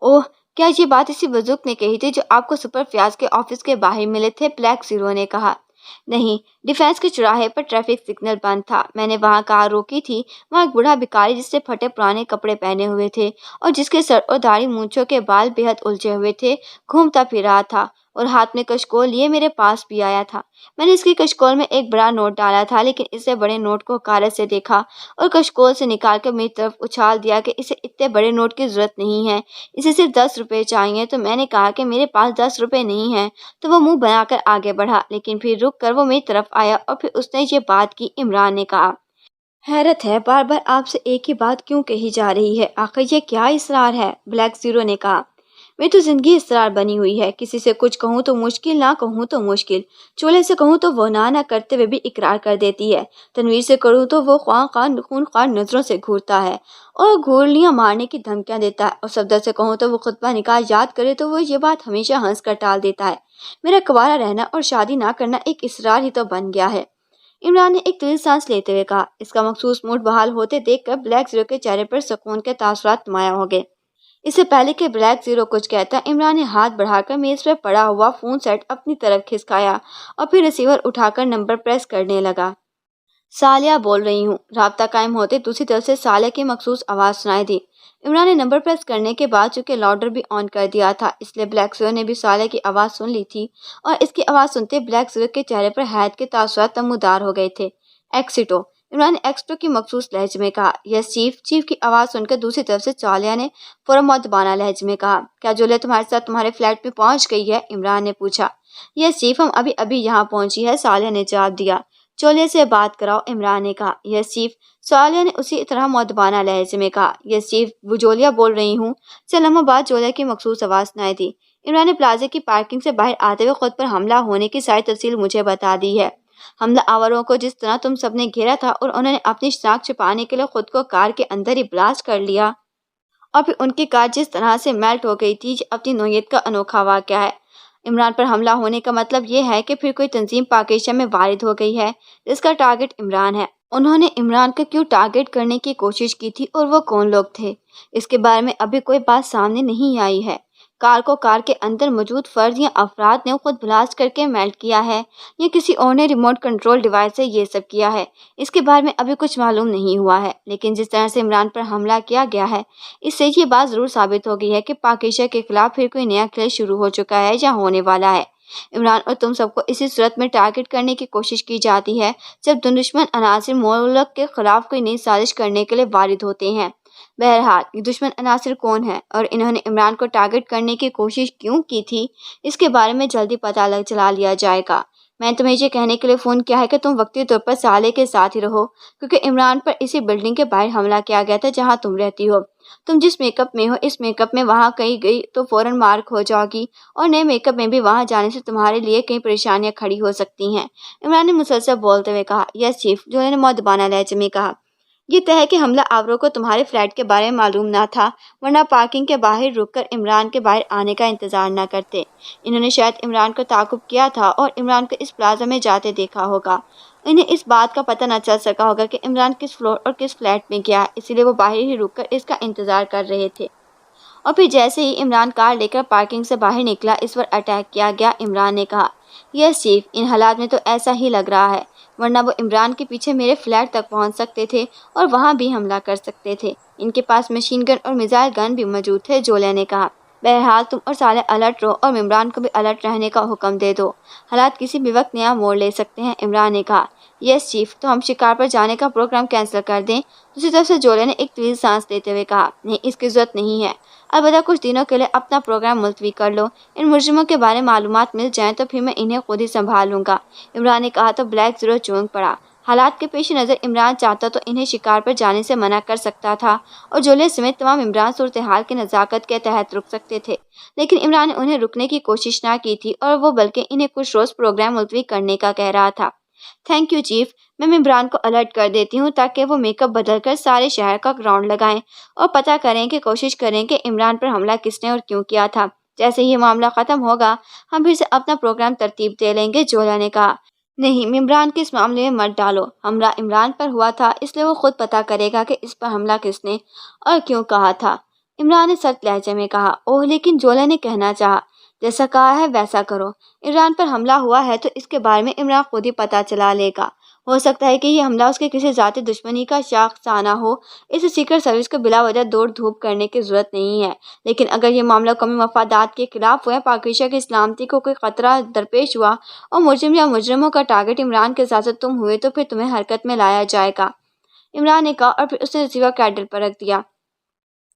ओह, क्या ये बात इसी बुजुर्ग ने कही थी जो आपको सुपर फ्याज के ऑफिस के बाहर मिले थे? ब्लैक जीरो ने कहा। नहीं, डिफेंस के चौराहे पर ट्रैफिक सिग्नल बंद था। मैंने वहां कार रोकी थी। वहां एक बूढ़ा भिखारी जिससे फटे पुराने कपड़े पहने हुए थे और जिसके सर और दाढ़ी मूंछों के बाल बेहद उलझे हुए थे, घूमता फिर रहा था और हाथ में कशकोल लिए मेरे पास भी आया था। मैंने इसकी कशकोल में एक बड़ा नोट डाला था, लेकिन इससे बड़े नोट को कागज से देखा और कशकोल से निकाल कर मेरी तरफ उछाल दिया कि इसे इतने बड़े नोट की जरूरत नहीं है, इसे सिर्फ 10 रुपए चाहिए। तो मैंने कहा कि मेरे पास 10 रुपए नहीं है। तो वो मुंह बनाकर आगे बढ़ा, लेकिन फिर रुक कर वो मेरी तरफ आया और फिर उसने ये बात की, इमरान ने कहा। हैरत है, बार बार आपसे एक ही बात क्यों कही जा रही है? आखिर ये क्या इसरार है? ब्लैक जीरो ने कहा। मेरी तो जिंदगी इसरार बनी हुई है। किसी से कुछ कहूँ तो मुश्किल, ना कहूँ तो मुश्किल। चूल्हे से कहूँ तो वो ना करते हुए भी इकरार कर देती है। तनवीर से करूँ तो वो खून खार नजरों से घूरता है और घूरलियाँ मारने की धमकियाँ देता है। और सफदर से कहूँ तो वो खुतबा निकाह याद करे तो वो ये बात हमेशा हंस कर टाल देता है। मेरा कुंवारा रहना और शादी ना करना एक इसरार ही तो बन गया है, इमरान ने एक तवील सांस लेते हुए कहा। इसका मखसूस मूड बहाल होते देखकर ब्लैक जीरो के चेहरे पर सुकून के तासुरात नुमाया हो गए। इससे पहले कि ब्लैक जीरो कुछ कहता, इमरान ने हाथ बढ़ाकर मेज पर पड़ा हुआ फोन सेट अपनी तरफ खिसकाया और फिर रिसीवर उठाकर नंबर प्रेस करने लगा। सालिया बोल रही हूँ। राब्ता कायम होते दूसरी तरफ से सालिया की मखसूस आवाज़ सुनाई दी। इमरान ने नंबर प्रेस करने के बाद चूंकि लाउडर भी ऑन कर दिया था, इसलिए ब्लैक जीरो ने भी सालिया की आवाज़ सुन ली थी और इसकी आवाज़ सुनते ब्लैक जीरो के चेहरे पर हैरत के तासुरात नमूदार हो गए थे। एक्सिटो, इमरान ने एक्सिटो की मखसूस लहजे में कहा। Yes chief. चीफ की आवाज़ सुनकर दूसरी तरफ से सालिया ने फौरन मुअद्दबाना लहजे में कहा। क्या जोलिया तुम्हारे साथ तुम्हारे फ्लैट में पहुंच गई है? इमरान ने पूछा। यस चीफ, हम अभी अभी यहाँ पहुंची है, सालिया ने जवाब दिया। जोलिया से बात कराओ, इमरान ने कहा। यस चीफ, सालिया ने उसी तरह मुअद्दबाना लहजे में कहा। यस चीफ, वो जोलिया बोल रही हूँ। चंद लम्हों बाद जोलिया की मखसूस आवाज़ सुनाई दी। इमरान ने प्लाजे की पार्किंग से बाहर आते हुए खुद पर हमला होने की सारी तफसील मुझे बता दी है। हमला आवरों को जिस तरह तुम सबने घेरा था और उन्होंने अपनी शनाख्त छिपाने के लिए खुद को कार के अंदर ही ब्लास्ट कर लिया और फिर उनकी कार जिस तरह से मेल्ट हो गई थी, ये अपनी नौयत का अनोखा वाक़या है। इमरान पर हमला होने का मतलब ये है कि फिर कोई तंजीम पाकिस्तान में वारिद हो गई है जिसका टारगेट इमरान है। उन्होंने इमरान को क्यों टारगेट करने की कोशिश की थी और वो कौन लोग थे, इसके बारे में अभी कोई बात सामने नहीं आई है। कार को कार के अंदर मौजूद फर्द या अफराद ने खुद ब्लास्ट करके मेल्ट किया है या किसी और ने रिमोट कंट्रोल डिवाइस से ये सब किया है, इसके बारे में अभी कुछ मालूम नहीं हुआ है। लेकिन जिस तरह से इमरान पर हमला किया गया है, इससे ये बात ज़रूर साबित हो गई है कि पाकिस्तान के खिलाफ फिर कोई नया खेल शुरू हो चुका है या होने वाला है। इमरान और तुम सबको इसी सूरत में टारगेट करने की कोशिश की जाती है जब दुश्मन अनासिर मुल्क के खिलाफ कोई नई साजिश करने के लिए वारिद होते हैं। बहरहाल, ये दुश्मन अनासिर कौन है और इन्होंने इमरान को टारगेट करने की कोशिश क्यों की थी, इसके बारे में जल्दी पता चला लिया जाएगा। میں تمہیں یہ کہنے کے لیے فون کیا ہے کہ تم وقتی طور پر صالح کے ساتھ ہی رہو، کیونکہ عمران پر اسی بلڈنگ کے باہر حملہ کیا گیا تھا جہاں تم رہتی ہو۔ تم جس میک اپ میں ہو، اس میک اپ میں وہاں کہیں گئی تو فوراً مارک ہو جاؤ گی، اور نئے میک اپ میں بھی وہاں جانے سے تمہارے لیے کئی پریشانیاں کھڑی ہو سکتی ہیں۔ عمران نے مسلسل بولتے ہوئے کہا۔ یس چیف، جولیا نے مؤدبانہ لہجے میں کہا۔ یہ طے ہے کہ حملہ آوروں کو تمہارے فلیٹ کے بارے میں معلوم نہ تھا، ورنہ پارکنگ کے باہر رک کر عمران کے باہر آنے کا انتظار نہ کرتے۔ انہوں نے شاید عمران کو تعاقب کیا تھا اور عمران کو اس پلازا میں جاتے دیکھا ہوگا۔ انہیں اس بات کا پتہ نہ چل سکا ہوگا کہ عمران کس فلور اور کس فلیٹ میں گیا، اسی لیے وہ باہر ہی رک کر اس کا انتظار کر رہے تھے۔ اور پھر جیسے ہی عمران کار لے کر پارکنگ سے باہر نکلا، اس پر اٹیک کیا گیا۔ عمران نے کہا۔ یس چیف، ان حالات میں تو ایسا ہی لگ رہا ہے، ورنہ وہ عمران کے پیچھے میرے فلیٹ تک پہنچ سکتے تھے اور وہاں بھی حملہ کر سکتے تھے۔ ان کے پاس مشین گن اور میزائل گن بھی موجود تھے، جولیا نے کہا۔ بہرحال تم اور صالح الرٹ رہو اور عمران کو بھی الرٹ رہنے کا حکم دے دو، حالات کسی بھی وقت نیا موڑ لے سکتے ہیں، عمران نے کہا۔ یس چیف، تو ہم شکار پر جانے کا پروگرام کینسل کر دیں؟ دوسری طرف سے جولیا نے ایک طویل سانس لیتے ہوئے کہا۔ نہیں، اس کی ضرورت نہیں ہے، البتہ کچھ دنوں کے لیے اپنا پروگرام ملتوی کر لو۔ ان مجرموں کے بارے میں معلومات مل جائیں تو پھر میں انہیں خود ہی سنبھال لوں گا، عمران نے کہا تو بلیک زیرو چونک پڑا۔ حالات کے پیش نظر عمران چاہتا تو انہیں شکار پر جانے سے منع کر سکتا تھا اور جولیا سمیت تمام عمران صورتحال کی نزاکت کے تحت رک سکتے تھے، لیکن عمران نے انہیں رکنے کی کوشش نہ کی تھی اور وہ بلکہ انہیں کچھ روز پروگرام ملتوی کرنے کا کہہ رہا تھا۔ تھینک یو چیف، میں عمران کو الرٹ کر دیتی ہوں تاکہ وہ میک اپ بدل کر سارے شہر کا راؤنڈ لگائیں اور پتہ کریں کہ کوشش کریں کہ عمران پر حملہ کس نے اور کیوں کیا تھا۔ جیسے ہی معاملہ ختم ہوگا ہم پھر سے اپنا پروگرام ترتیب دے لیں گے، جولیا نے کہا۔ نہیں، عمران کے اس معاملے میں مت ڈالو، حملہ عمران پر ہوا تھا اس لیے وہ خود پتہ کرے گا کہ اس پر حملہ کس نے اور کیوں کہا تھا، عمران نے سخت لہجے میں کہا۔ اوہ، لیکن جولیا نے کہنا چاہا۔ جیسا کہا ہے ویسا کرو، عمران پر حملہ ہوا ہے تو اس کے بارے میں عمران خود ہی پتہ چلا لے گا۔ ہو سکتا ہے کہ یہ حملہ اس کے کسی ذاتی دشمنی کا شاخسانہ ہو، اسے سیکرٹ سروس کو بلا وجہ دوڑ دھوپ کرنے کی ضرورت نہیں ہے، لیکن اگر یہ معاملہ قومی مفادات کے خلاف ہوا، پاکیزہ کی سلامتی کو کوئی خطرہ درپیش ہوا اور مجرم یا مجرموں کا ٹارگٹ عمران کے ساتھ تم ہوئے تو پھر تمہیں حرکت میں لایا جائے گا، عمران نے کہا اور پھر اس نے ریسیور کیڈل پر رکھ دیا۔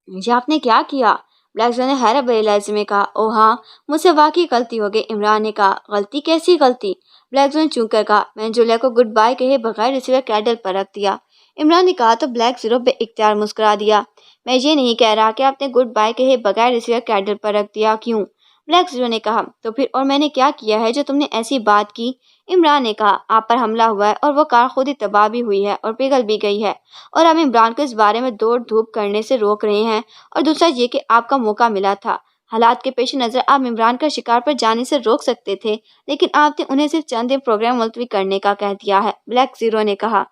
یہ آپ نے کیا کیا؟ بلیک نے حیرت بھرے لہجے میں کہا۔ اوہ ہاں، مجھ سے واقعی غلطی ہو گئی، عمران نے کہا۔ غلطی؟ کیسی غلطی؟ بلیک نے چونک کر کہا۔ میں نے جولیا کو گڈ بائی کہے بغیر ریسیور کیڈل پر رکھ دیا، عمران نے کہا تو بلیک زیرو بے اختیار مسکرا دیا۔ میں یہ نہیں کہہ رہا کہ آپ نے گڈ بائی کہے بغیر ریسیور کیڈل پر رکھ دیا، کیوں؟ بلیک زیرو نے کہا۔ تو پھر اور میں نے کیا کیا ہے جو تم نے ایسی بات کی؟ عمران نے کہا۔ آپ پر حملہ ہوا ہے اور وہ کار خود ہی تباہ بھی ہوئی ہے اور پگھل بھی گئی ہے، اور آپ عمران کو اس بارے میں دوڑ دھوپ کرنے سے روک رہے ہیں، اور دوسرا یہ کہ آپ کا موقع ملا تھا، حالات کے پیش نظر آپ عمران کا شکار پر جانے سے روک سکتے تھے، لیکن آپ نے انہیں صرف چند دن پروگرام ملتوی کرنے کا کہہ دیا ہے، بلیک زیرو نے کہا۔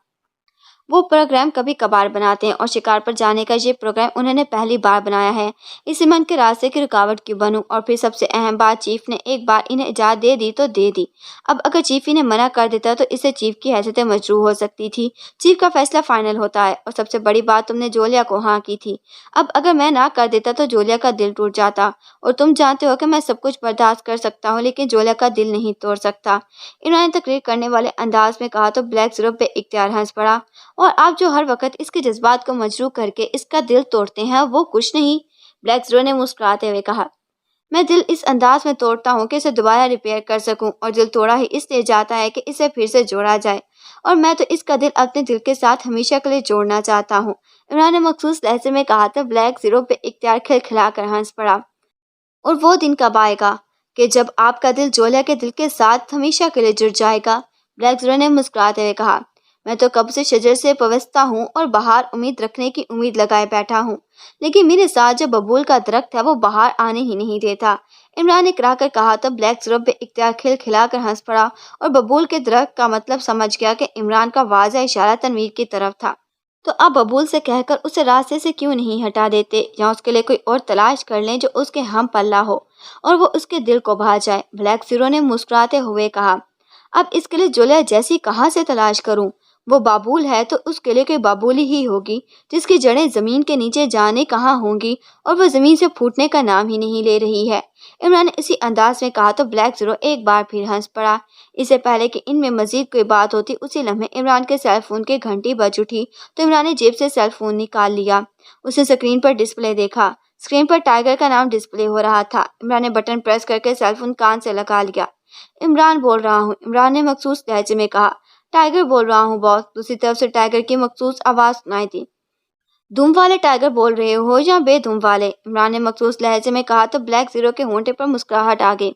وہ پروگرام کبھی کبھار بناتے ہیں اور شکار پر جانے کا یہ پروگرام انہوں نے پہلی بار بنایا ہے، اسے من کے راستے کی رکاوٹ کیوں بنوں؟ اور پھر سب سے اہم بات، چیف نے ایک بار انہیں اجازت دے دی تو دے دی، اب اگر چیف انہیں منع کر دیتا تو اس سے چیف کی حیثیت مجروح ہو سکتی تھی، چیف کا فیصلہ فائنل ہوتا ہے، اور سب سے بڑی بات تم نے جولیا کو ہاں کی تھی، اب اگر میں نہ کر دیتا تو جولیا کا دل ٹوٹ جاتا، اور تم جانتے ہو کہ میں سب کچھ برداشت کر سکتا ہوں لیکن جولیا کا دل نہیں توڑ سکتا، انہوں نے تقریر کرنے والے انداز میں کہا تو بلیک زیرو بے اختیار ہنس پڑا۔ اور آپ جو ہر وقت اس کے جذبات کو مجروح کر کے اس کا دل توڑتے ہیں وہ کچھ نہیں، بلیک زیرو نے مسکراتے ہوئے کہا۔ میں دل اس انداز میں توڑتا ہوں کہ اسے دوبارہ ریپیئر کر سکوں، اور دل توڑا ہی اس لیے جاتا ہے کہ اسے پھر سے جوڑا جائے، اور میں تو اس کا دل اپنے دل کے ساتھ ہمیشہ کے لیے جوڑنا چاہتا ہوں، عمران نے مخصوص لہجے میں کہا تو بلیک زیرو بے اختیار کھلکھلا کر ہنس پڑا۔ اور وہ دن کب آئے گا کہ جب آپ کا دل جولیا کے دل کے ساتھ ہمیشہ کے لیے جڑ جائے گا؟ بلیک زیرو نے مسکراتے ہوئے کہا۔ میں تو کب سے شجر سے پوستہ ہوں اور بہار امید رکھنے کی امید لگائے بیٹھا ہوں، لیکن میرے ساتھ جو ببول کا درخت ہے وہ بہار آنے ہی نہیں دیتا، عمران نے کرا کر کہا تو بلیک زیرو بے اختیار کھلکھلا کر ہنس پڑا اور ببول کے درخت کا مطلب سمجھ گیا کہ عمران کا واضح اشارہ تنویر کی طرف تھا۔ تو اب ببول سے کہہ کر اسے راستے سے کیوں نہیں ہٹا دیتے، یا اس کے لیے کوئی اور تلاش کر لیں جو اس کے ہم پلہ ہو اور وہ اس کے دل کو بھا جائے، بلیک زیرو نے مسکراتے ہوئے کہا۔ اب اس کے لیے جولیا جیسی کہاں سے تلاش کروں؟ وہ بابول ہے تو اس کے لیے کوئی بابولی ہی ہوگی جس کی جڑیں زمین کے نیچے جانے کہاں ہوں گی، اور وہ زمین سے پھوٹنے کا نام ہی نہیں لے رہی ہے، عمران نے اسی انداز میں کہا تو بلیک زیرو ایک بار پھر ہنس پڑا۔ اس سے پہلے کہ ان میں مزید کوئی بات ہوتی اسی لمحے عمران کے سیل فون کی گھنٹی بج اٹھی تو عمران نے جیب سے سیل فون نکال لیا، اس نے اسکرین پر ڈسپلے دیکھا، اسکرین پر ٹائیگر کا نام ڈسپلے ہو رہا تھا، عمران نے بٹن پریس کر کے سیل فون کان سے لگا لیا۔ इमरान बोल रहा हूँ, इमरान ने मखसूस लहजे में कहा। टाइगर बोल रहा हूँ बॉस, दूसरी तरफ से टाइगर की मखसूस आवाज सुनाई दी। धूम वाले टाइगर बोल रहे हो या बेधुम वाले? इमरान ने मखसूस लहजे में कहा तो ब्लैक जीरो के होंठे पर मुस्कुराहट आ गई।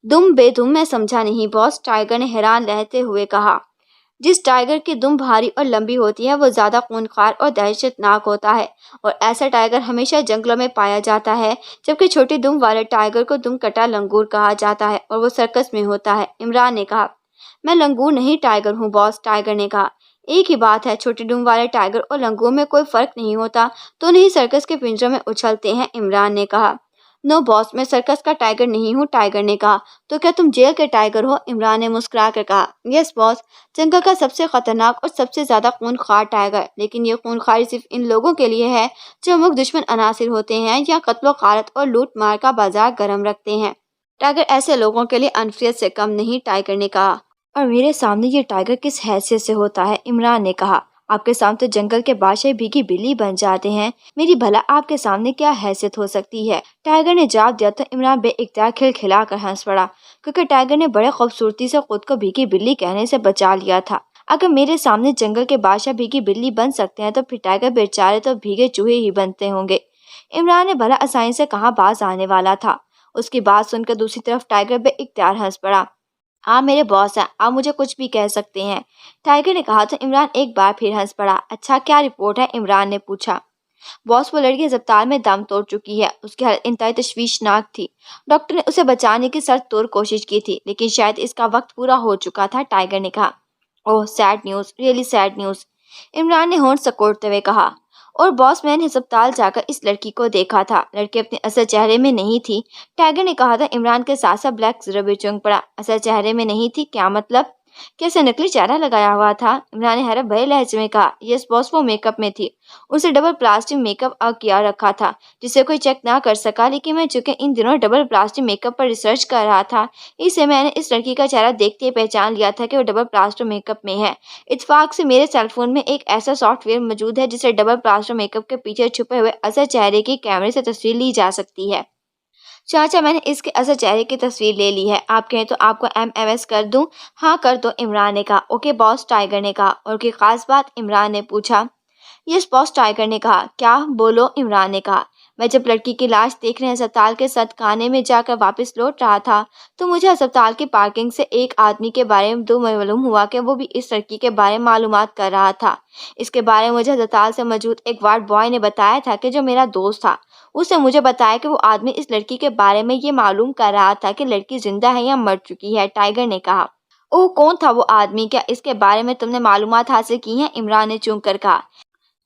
दुम बेधुम मैं समझा नहीं बॉस, टाइगर ने हैरान लहते हुए कहा। जिस टाइगर की दुम भारी और लंबी होती है वो ज्यादा खूंखार और दहशतनाक होता है, और ऐसा टाइगर हमेशा जंगलों में पाया जाता है, जबकि छोटी दुम वाले टाइगर को दुम कटा लंगूर कहा जाता है और वो सर्कस में होता है। इमरान ने कहा। मैं लंगूर नहीं टाइगर हूँ बॉस, टाइगर ने कहा। एक ही बात है, छोटी दुम वाले टाइगर और लंगूर में कोई फर्क नहीं होता, तो नहीं सर्कस के पिंजरों में उछलते हैं, इमरान ने कहा। नो बॉस, मैं सर्कस का टाइगर नहीं हूँ, टाइगर ने कहा। तो क्या तुम जेल के टाइगर हो? इमरान ने मुस्कुरा कर कहा। यस बॉस, जंगल का सबसे खतरनाक और सबसे ज्यादा खूनखार टाइगर, लेकिन ये खूनखारी सिर्फ इन लोगों के लिए है जो मुख्य दुश्मन अनासिर होते हैं या कत्लो गारत और लूट मार का बाजार गर्म रखते हैं। टाइगर ऐसे लोगों के लिए अनफियत से कम नहीं, टाइगर ने कहा। और मेरे सामने ये टाइगर किस हैसियत से होता है? इमरान ने कहा। आपके सामने तो जंगल के बादशाह भीगी बिल्ली बन जाते हैं, मेरी भला आपके सामने क्या हैसियत हो सकती है? टाइगर ने जवाब दिया तो इमरान बेइख्तियार खिलखिलाकर हंस पड़ा, क्योंकि टाइगर ने बड़े खूबसूरती से खुद को भीगी बिल्ली कहने से बचा लिया था। अगर मेरे सामने जंगल के बादशाह भीगी बिल्ली बन सकते हैं तो फिर टाइगर बेचारे तो भीगे चूहे ही बनते होंगे। इमरान ने भला आसानी से कहाँ बाज आने वाला था। उसकी बात सुनकर दूसरी तरफ टाइगर बेइख्तियार हंस पड़ा। आप मेरे बॉस हैं, आप मुझे कुछ भी कह सकते हैं, टाइगर ने कहा तो इमरान एक बार फिर हंस पड़ा। अच्छा, क्या रिपोर्ट है? इमरान ने पूछा। बॉस, वो लड़की अस्पताल में दम तोड़ चुकी है, उसकी हालत इंतहाई तशवीशनाक थी। डॉक्टर ने उसे बचाने की सर तोड़ कोशिश की थी, लेकिन शायद इसका वक्त पूरा हो चुका था, टाइगर ने कहा। Oh sad news, really sad news, Imran ने होंठ सिकोड़ते हुए कहा। और बॉस, मैंने अस्पताल जाकर इस लड़की को देखा था, लड़की अपने असल चेहरे में नहीं थी, टाइगर ने कहा था। इमरान के साथ साथ ब्लैक जीरो भी चौंक पड़ा। असल चेहरे में नहीं थी? क्या मतलब? कैसे नकली चेहरा लगाया हुआ था? इमरान ने हैरत भरे लहजे में कहा। यस बॉस, वो मेकअप में थी, उसे डबल प्लास्टिक मेकअप किया रखा था जिसे कोई चेक ना कर सका, लेकिन मैं चूंकि इन दिनों डबल प्लास्टिक मेकअप पर रिसर्च कर रहा था, इससे मैंने इस लड़की का चेहरा देखते ही पहचान लिया था कि वो डबल प्लास्टिक मेकअप में है। इत्तेफाक से मेरे सेलफोन में एक ऐसा सॉफ्टवेयर मौजूद है जिससे डबल प्लास्टिक मेकअप के पीछे छुपे हुए असल चेहरे की कैमरे से तस्वीर ली जा सकती है। चाचा, मैंने इसके असल चेहरे की तस्वीर ले ली है, आप कहें तो आपको MMS कर दूं? हाँ कर दो, इमरान ने कहा। ओके बॉस, टाइगर ने कहा। और कोई खास बात? इमरान ने पूछा। यस बॉस, टाइगर ने कहा। क्या? बोलो, इमरान ने कहा। मैं जब लड़की की लाश देखने अस्पताल के सदखाने में जाकर वापस लौट रहा था तो मुझे अस्पताल की पार्किंग से एक आदमी के बारे में मालूम हुआ कि वो भी इस लड़की के बारे में मालूमात कर रहा था। इसके बारे में मुझे अस्पताल से मौजूद एक वार्ड बॉय ने बताया था कि जो मेरा दोस्त था, उसने मुझे बताया कि वो आदमी इस लड़की के बारे में ये मालूम कर रहा था कि लड़की जिंदा है या मर चुकी है, टाइगर ने कहा। ओह, कौन था वो आदमी? क्या इसके बारे में तुमने मालूमात हासिल की हैं? इमरान ने चूम कर कहा।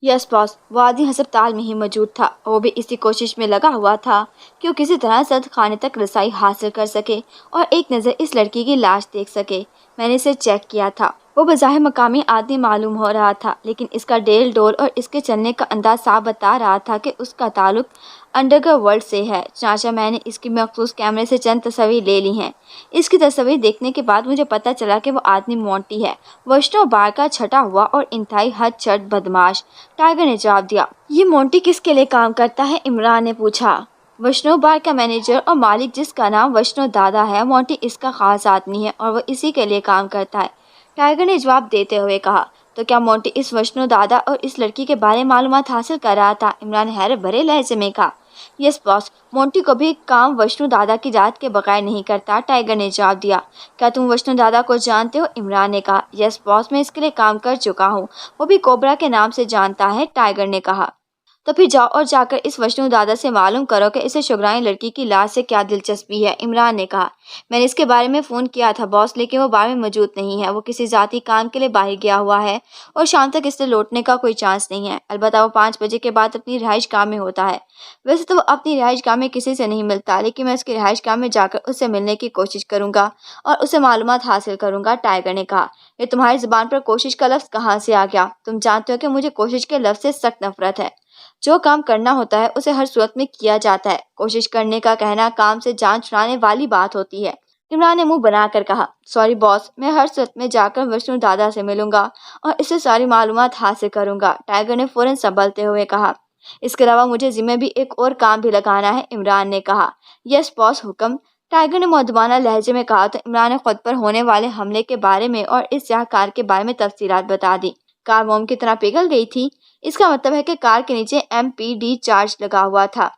यस बॉस, वो आदमी अस्पताल में ही मौजूद था, वो भी इसी कोशिश में लगा हुआ था कि वो किसी तरह सद खाने तक रसाई हासिल कर सके और एक नज़र इस लड़की की लाश देख सके। मैंने इसे चेक किया था, वो बज़ाहिर मकामी आदमी मालूम हो रहा था, लेकिन इसका डेल डोल और इसके चलने का अंदाज साफ बता रहा था कि उसका ताल्लुक अंडरवर्ल्ड से है। चाचा, मैंने इसकी मखसूस कैमरे से चंद तस्वीर ले ली हैं। इसकी तस्वीर देखने के बाद मुझे पता चला कि वो आदमी मोंटी है, वैष्णव बार का छटा हुआ और इंतहाई हद चट बदमाश, टाइगर ने जवाब दिया। ये मोंटी किसके लिए काम करता है? इमरान ने पूछा। वैष्णव बार का मैनेजर और मालिक, जिसका नाम वैष्णव दादा है, मोंटी इसका खास आदमी है और वो इसी के लिए काम करता है, टाइगर ने जवाब देते हुए कहा। तो क्या मोंटी इस वैष्णव दादा और इस लड़की के बारे में मालूमात हासिल कर रहा था? इमरान ने हैरत भरे लहजे में कहा। यस बॉस, मोंटी को भी काम वैष्णव दादा की इजाज़त के बगैर नहीं करता, टाइगर ने जवाब दिया। क्या तुम वैष्णव दादा को जानते हो? इमरान ने कहा। यस बॉस, मैं इसके लिए काम कर चुका हूँ, वो भी कोबरा के नाम से जानता है, टाइगर ने कहा। तो फिर जाओ और जाकर इस वैष्णव दादा से मालूम करो कि इसे शुगराई लड़की की लाश से क्या दिलचस्पी है, इमरान ने कहा। मैंने इसके बारे में फ़ोन किया था बॉस, लेकिन वो बार में मौजूद नहीं है, वो किसी ज़ाती काम के लिए बाहर गया हुआ है और शाम तक इससे लौटने का कोई चांस नहीं है। अलबत्ता वो 5 बजे के बाद अपनी रिहाइश गाह में होता है। वैसे तो वो अपनी रिहाइश गाह में किसी से नहीं मिलता, लेकिन मैं उसकी रिहाइश गाह में जाकर उससे मिलने की कोशिश करूंगा और उससे मालूमात हासिल करूंगा, टाइगर ने कहा। ये तुम्हारी ज़ुबान पर कोशिश का लफ्ज़ कहाँ से आ गया? तुम जानते हो कि मुझे कोशिश के लफ्ज़ से सख्त नफरत है। जो काम करना होता है उसे हर सूरत में किया जाता है, कोशिश करने का कहना काम से जान छुड़ाने वाली बात होती है, इमरान ने मुंह बनाकर कहा। सॉरी बॉस, मैं हर सूरत में जाकर वैष्णव दादा से मिलूंगा और इससे सारी मालूमात हासिल करूंगा, टाइगर ने फौरन संभलते हुए कहा। इसके अलावा मुझे जिम्मे भी एक और काम भी लगाना है, इमरान ने कहा। यस बॉस, हुक्म। ٹائیگر نے مؤدبانہ لہجے میں کہا تو عمران نے خود پر ہونے والے حملے کے بارے میں اور اس سیاہ کار کے بارے میں تفصیلات بتا دی۔ کار موم کی طرح پگھل گئی تھی، اس کا مطلب ہے کہ کار کے نیچے MPD چارج لگا ہوا تھا۔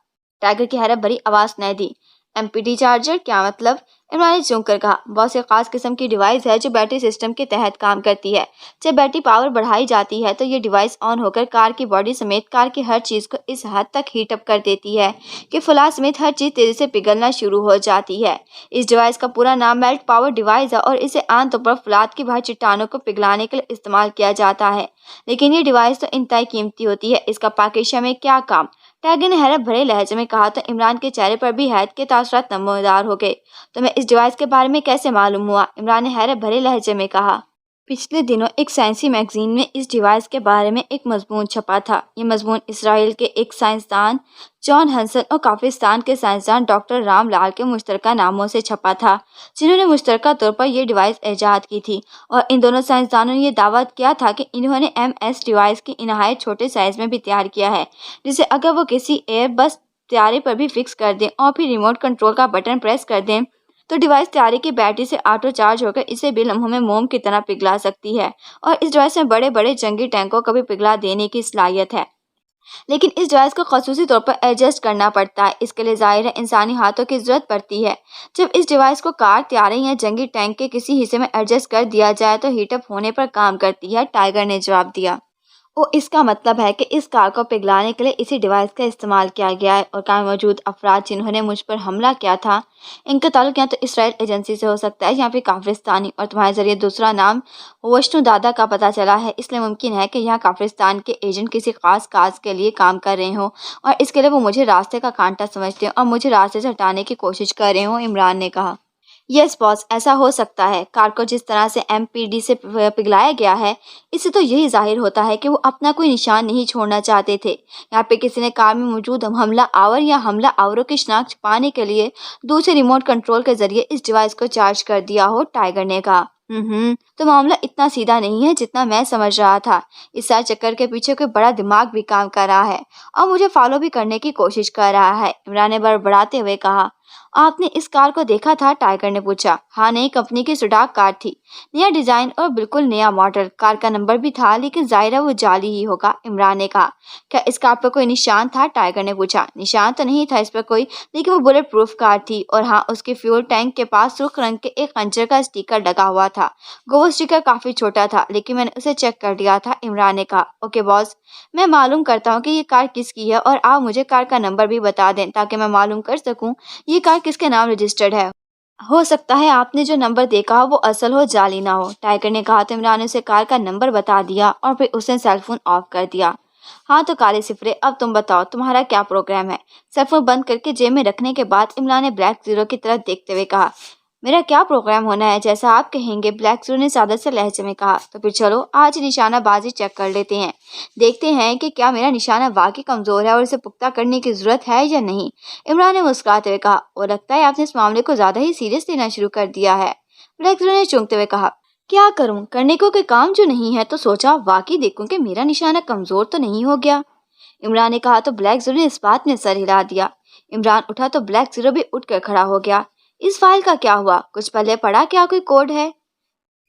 ٹائیگر کی حیرت بھری آواز سنائی دی۔ MPD چارجر کیا مطلب؟ عمران نے چونک کر کہا، بہت ایک خاص قسم کی ڈیوائس ہے جو بیٹری سسٹم کے تحت کام کرتی ہے۔ جب بیٹری پاور بڑھائی جاتی ہے تو یہ ڈیوائس آن ہو کر کار کی باڈی سمیت کار کی ہر چیز کو اس حد تک ہیٹ اپ کر دیتی ہے کہ فلز سمیت ہر چیز تیزی سے پگھلنا شروع ہو جاتی ہے۔ اس ڈیوائس کا پورا نام میلٹ پاور ڈیوائس ہے اور اسے عام طور پر فلات کی باہر چٹانوں کو پگھلانے کے لیے استعمال کیا جاتا ہے، لیکن یہ ڈیوائس تو انتہائی قیمتی ہوتی ہے، اس کا پاکیزہ میں کیا کام؟ ٹائیگر نے حیرت بھرے لہجے میں کہا تو عمران کے چہرے پر بھی حیرت کے تاثرات نمودار ہو گئے۔ تمہیں اس ڈیوائس کے بارے میں کیسے معلوم ہوا؟ عمران نے حیرت بھرے لہجے میں کہا۔ پچھلے دنوں ایک سائنسی میگزین میں اس ڈیوائس کے بارے میں ایک مضمون چھپا تھا۔ یہ مضمون اسرائیل کے ایک سائنسدان جان ہنسن اور کافرستان کے سائنسدان ڈاکٹر رام لال کے مشترکہ ناموں سے چھپا تھا، جنہوں نے مشترکہ طور پر یہ ڈیوائس ایجاد کی تھی، اور ان دونوں سائنسدانوں نے یہ دعویٰ کیا تھا کہ انہوں نے MS ڈیوائس کی نہایت چھوٹے سائز میں بھی تیار کیا ہے، جسے اگر وہ کسی ایئر بس طیارے پر بھی فکس کر دیں اور پھر ریموٹ کنٹرول کا بٹن پریس کر دیں تو ڈیوائس طیارے کی بیٹری سے آٹو چارج ہو کر اسے بھی لمحوں میں موم کی طرح پگھلا سکتی ہے، اور اس ڈیوائس میں بڑے بڑے جنگی ٹینکوں کو بھی پگھلا دینے کی صلاحیت ہے۔ لیکن اس ڈیوائس کو خصوصی طور پر ایڈجسٹ کرنا پڑتا ہے، اس کے لیے ظاہر ہے انسانی ہاتھوں کی ضرورت پڑتی ہے۔ جب اس ڈیوائس کو کار، طیارے یا جنگی ٹینک کے کسی حصے میں ایڈجسٹ کر دیا جائے تو ہیٹ اپ ہونے پر کام کرتی ہے، ٹائیگر نے جواب دیا۔ اس کا مطلب ہے کہ اس کار کو پگھلانے کے لیے اسی ڈیوائس کا استعمال کیا گیا ہے، اور کار میں موجود افراد جنہوں نے مجھ پر حملہ کیا تھا، ان کا تعلق یا تو اسرائیل ایجنسی سے ہو سکتا ہے یا پھر کافرستانی، اور تمہارے ذریعے دوسرا نام وشنو دادا کا پتہ چلا ہے، اس لیے ممکن ہے کہ یہاں کافرستان کے ایجنٹ کسی خاص کاز کے لیے کام کر رہے ہوں، اور اس کے لیے وہ مجھے راستے کا کانٹا سمجھتے ہیں اور مجھے راستے سے ہٹانے کی کوشش کر رہے ہوں، عمران نے کہا۔ یس باس، ایسا ہو سکتا ہے۔ کار کو جس طرح سے MPD سے پگھلایا گیا ہے، اس سے تو یہی ظاہر ہوتا ہے کہ وہ اپنا کوئی نشان نہیں چھوڑنا چاہتے تھے۔ یہاں پہ کسی نے کار میں موجود حملہ آور یا حملہ آوروں کی شناخت چھپانے کے لیے دوسرے ریموٹ کنٹرول کے ذریعے اس ڈیوائس کو چارج کر دیا ہو، ٹائیگر نے کہا۔ تو معاملہ اتنا سیدھا نہیں ہے جتنا میں سمجھ رہا تھا۔ اس سارے چکر کے پیچھے کوئی بڑا دماغ بھی کام کر رہا ہے اور مجھے فالو بھی کرنے کی کوشش کر رہا ہے، عمران نے بڑبڑاتے ہوئے کہا۔ آپ نے اس کار کو دیکھا تھا؟ ٹائیگر نے پوچھا۔ ہاں، نئی کمپنی کی سوڈاک کار تھی، نیا ڈیزائن اور بالکل نیا ماڈل۔ کار کا نمبر بھی تھا، لیکن ظاہر ہے وہ جعلی ہی ہوگا، عمران نے کہا۔ کیا اس کار پر کوئی نشان تھا؟ ٹائیگر نے پوچھا۔ نشان تو نہیں تھا اس پر کوئی، لیکن وہ بلٹ پروف کار تھی، اور ہاں، اس کے فیول ٹینک کے پاس سرخ رنگ کے ایک خنجر کا اسٹیکر لگا ہوا تھا۔ وہ اسٹیکر کافی چھوٹا تھا، لیکن میں نے اسے چیک کر لیا تھا، عمران نے کہا۔ اوکے باس، میں معلوم کرتا ہوں کہ یہ کار کس کی ہے، اور آپ مجھے کار کا نمبر بھی بتا دیں تاکہ میں معلوم کر سکوں یہ کار کس کے نام رجسٹرڈ ہے۔ ہو سکتا ہے آپ نے جو نمبر دیکھا ہو وہ اصل ہو، جعلی نہ ہو، ٹائیگر نے کہا تو عمران نے اسے کار کا نمبر بتا دیا اور پھر اس نے سیل فون آف کر دیا۔ ہاں تو کالے سفرے، اب تم بتاؤ تمہارا کیا پروگرام ہے؟ سیل فون بند کر کے جیب میں رکھنے کے بعد عمران نے بلیک زیرو کی طرف دیکھتے ہوئے کہا۔ میرا کیا پروگرام ہونا ہے؟ جیسا آپ کہیں گے، بلیک زیرو نے سادہ سے لہجے میں کہا۔ تو پھر چلو آج نشانہ بازی چیک کر لیتے ہیں، دیکھتے ہیں کہ کیا میرا نشانہ واقعی کمزور ہے اور اسے پختہ کرنے کی ضرورت ہے یا نہیں، عمران نے مسکراتے ہوئے کہا۔ اور لگتا ہے آپ نے اس معاملے کو زیادہ ہی سیریس لینا شروع کر دیا ہے، بلیک زیرو نے چونکتے ہوئے کہا۔ کیا کروں، کرنے کو کوئی کام جو نہیں ہے تو سوچا واقعی دیکھوں کہ میرا نشانہ کمزور تو نہیں ہو گیا، عمران نے کہا تو بلیک زیرو نے اس بات میں سر ہلا دیا۔ عمران اٹھا تو بلیک زیرو بھی اٹھ کر کھڑا ہو گیا۔ اس فائل کا کیا ہوا؟ کچھ پہلے پڑھا؟ کیا کوئی کوڈ ہے؟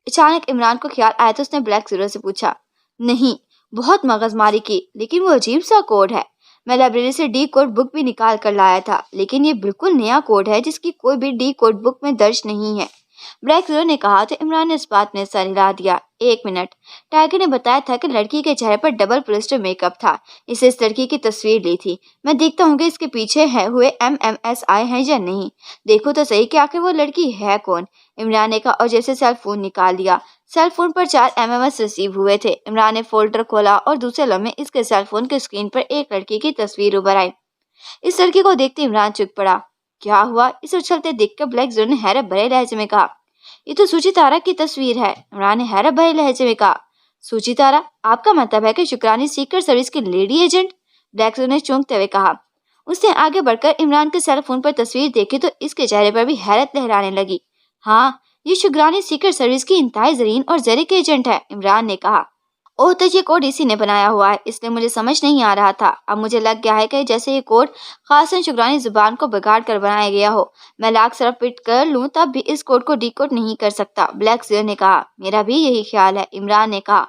اچانک عمران کو خیال آیا تو اس نے بلیک زیرو سے پوچھا۔ نہیں، بہت مغز ماری کی، لیکن وہ عجیب سا کوڈ ہے۔ میں لائبریری سے ڈی کوڈ بک بھی نکال کر لایا تھا، لیکن یہ بالکل نیا کوڈ ہے جس کی کوئی بھی ڈی کوڈ بک میں درج نہیں ہے، بلیک زیرو نے کہا تو عمران نے اس بات میں سر ہلا دیا۔ ایک منٹ، ٹائیگر نے بتایا تھا کہ لڑکی کے چہرے پر ڈبل پلسٹر میک اپ تھا، اسے اس لڑکی کی تصویر لی تھی، میں دیکھتا ہوں کہ اس کے پیچھے ہوئے MMSI ہیں یا نہیں، دیکھو تو صحیح کہ آخر وہ لڑکی ہے کون، عمران نے کہا اور جیسے سیل فون نکال لیا۔ سیل فون پر 4 MMS ریسیو ہوئے تھے۔ عمران نے فولڈر کھولا اور دوسرے لمحے اس کے سیل فون کی اسکرین پر ایک لڑکی کی تصویر ابھر آئی۔ اس لڑکی کو دیکھتے عمران چک پڑا۔ کیا ہوا؟ اسے اچھلتے دیکھ کر بلیک زیرو نے حیرت بھرے لہجے میں کہا۔ یہ تو سوچی تارا کی تصویر ہے، عمران نے حیرت بھرے لہجے میں کہا۔ سوچی تارا؟ آپ کا مطلب ہے کہ شکرانی سیکرٹ سروس کی لیڈی ایجنٹ؟ بلیک زیرو نے چونکتے ہوئے کہا۔ اس نے آگے بڑھ کر عمران کے سیل فون پر تصویر دیکھی تو اس کے چہرے پر بھی حیرت لہرانے لگی۔ ہاں، یہ شکرانی سیکرٹ سروس کی انتہائی زرین اور زرک ایجنٹ ہے، عمران نے کہا۔ ओह, तो ये कोड इसी ने बनाया हुआ है, इसलिए मुझे समझ नहीं आ रहा था। अब मुझे लग गया है कि जैसे ये कोड खासन शुक्रानी जुबान को बिगाड़ कर बनाया गया हो। मैं लाख सरफ फिट कर लूं तब भी इस कोड को डिकोड नहीं कर सकता, ब्लैक ज़ीरो ने कहा। मेरा भी यही ख्याल है, इमरान ने कहा।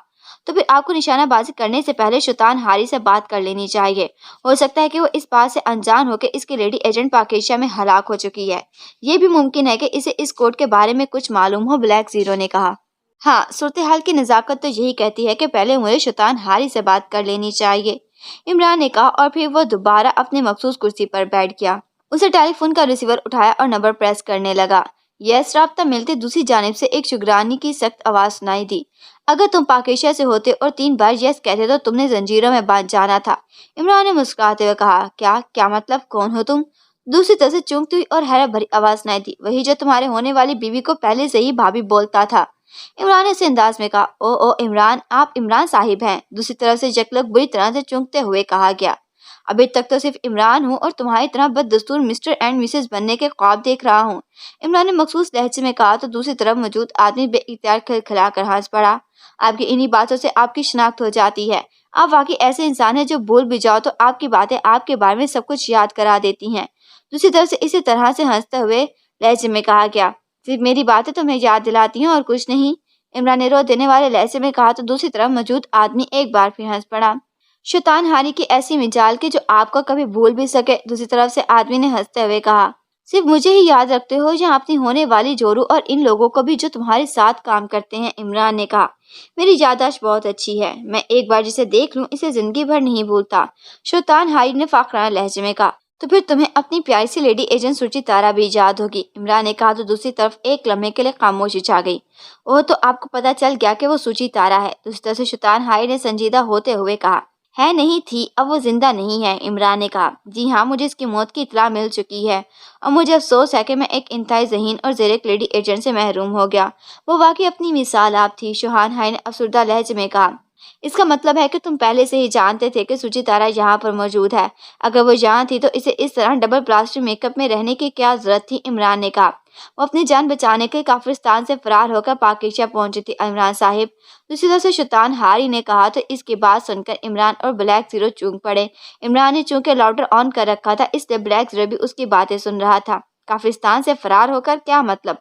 तो फिर आपको निशानाबाजी करने से पहले शैतान हारी से बात कर लेनी चाहिए। हो सकता है कि वो इस बात से अनजान हो कि इसकी लेडी एजेंट पाकेशिया में हलाक हो चुकी है। ये भी मुमकिन है कि इसे इस कोड के बारे में कुछ मालूम हो, ब्लैक ज़ीरो ने कहा। हाँ, सूरत हाल की नज़ाकत तो यही कहती है कि पहले मुझे शैतान हारी से बात कर लेनी चाहिए, इमरान ने कहा और फिर वो दोबारा अपनी मखसूस कुर्सी पर बैठ गया। उसे टेलीफोन का रिसीवर उठाया और नंबर प्रेस करने लगा। यस राब्ता मिलते दूसरी जानिब से एक शुक्रानी की सख्त आवाज सुनाई दी। अगर तुम पाकेशिया से होते और 3 बार यस कहते तो तुमने जंजीरों में बांध जाना था, इमरान ने मुस्कुराते हुए कहा। क्या क्या मतलब, कौन हो तुम? दूसरी तरफ से चूंकती हुई और हैरत भरी आवाज सुनाई दी। वही जो तुम्हारे होने वाली बीवी को पहले से ही भाभी बोलता था, इमरान ने इस अंदाज में कहा। ओ इमरान, आप इमरान साहिब हैं, दूसरी तरफ से यकलक बुरी तरह से चूंकते हुए कहा गया। अभी तक तो सिर्फ इमरान हूँ और तुम्हारी तरह बददस्तूर मिस्टर एंड मिसेस बनने के ख्वाब देख रहा हूँ, इमरान ने मखसूस लहजे में कहा। तो दूसरी तरफ मौजूद आदमी बेइख्तियार खिलखिलाकर हंस पड़ा। आपकी इन्हीं बातों से आपकी शिनाख्त हो जाती है। आप वाकई ऐसे इंसान हैं जो भूल भी जाओ तो आपकी बातें आपके बारे में सब कुछ याद करा देती हैं, दूसरी तरफ से इसी तरह से हंसते हुए लहजे में कहा गया। सिर्फ मेरी बातें तुम्हें याद दिलाती हैं और कुछ नहीं, इमरान ने रो देने वाले लहजे में कहा। तो दूसरी तरफ मौजूद आदमी एक बार फिर हंस पड़ा। शैतान हारी की ऐसी मिजाल की जो आपको कभी भूल भी सके, दूसरी तरफ से आदमी ने हंसते हुए कहा। सिर्फ मुझे ही याद रखते हो या अपनी होने वाली जोरू और इन लोगों को भी जो तुम्हारे साथ काम करते हैं, इमरान ने कहा। मेरी याददाश्त बहुत अच्छी है, मैं एक बार जिसे देख लूं इसे जिंदगी भर नहीं भूलता, शैतान हारी ने फाखराना लहजे में कहा। तो फिर तुम्हें अपनी प्यारी सी लेडी एजेंट सुची तारा भी याद होगी, इमरान ने कहा। तो दूसरी तरफ एक लम्हे के लिए खामोशी छा गई। ओह, तो आपको पता चल गया कि वो सुची तारा है, दूसरी तरफ से शैतान हारी ने संजीदा होते हुए कहा। है नहीं थी, अब वो जिंदा नहीं है, इमरान ने कहा। जी हाँ, मुझे इसकी मौत की इत्तला मिल चुकी है और मुझे अफसोस है कि मैं एक इंतहाई ज़हीन और ज़ेरेक लेडी एजेंट से महरूम हो गया। वो वाकई अपनी मिसाल आप थी, शैतान हारी ने अफसरदा लहजे में कहा। इसका मतलब है कि तुम पहले से ही जानते थे कि सुची तारा यहाँ पर मौजूद है। अगर वो यहाँ थी तो इसे इस तरह डबल प्लास्टिक मेकअप में रहने की क्या जरूरत थी, इमरान ने कहा। वो अपनी जान बचाने के काफिरिस्तान से फरार होकर पाकिस्तान पहुंची थी, इमरान साहिब, दूसरी तरफ से शैतान हारी ने कहा। तो इसकी बात सुनकर इमरान और ब्लैक जीरो चूक पड़े। इमरान ने चूंकि लाउडर ऑन कर रखा था इसलिए ब्लैक जीरो भी उसकी बातें सुन रहा था। काफिरिस्तान से फरार होकर क्या मतलब,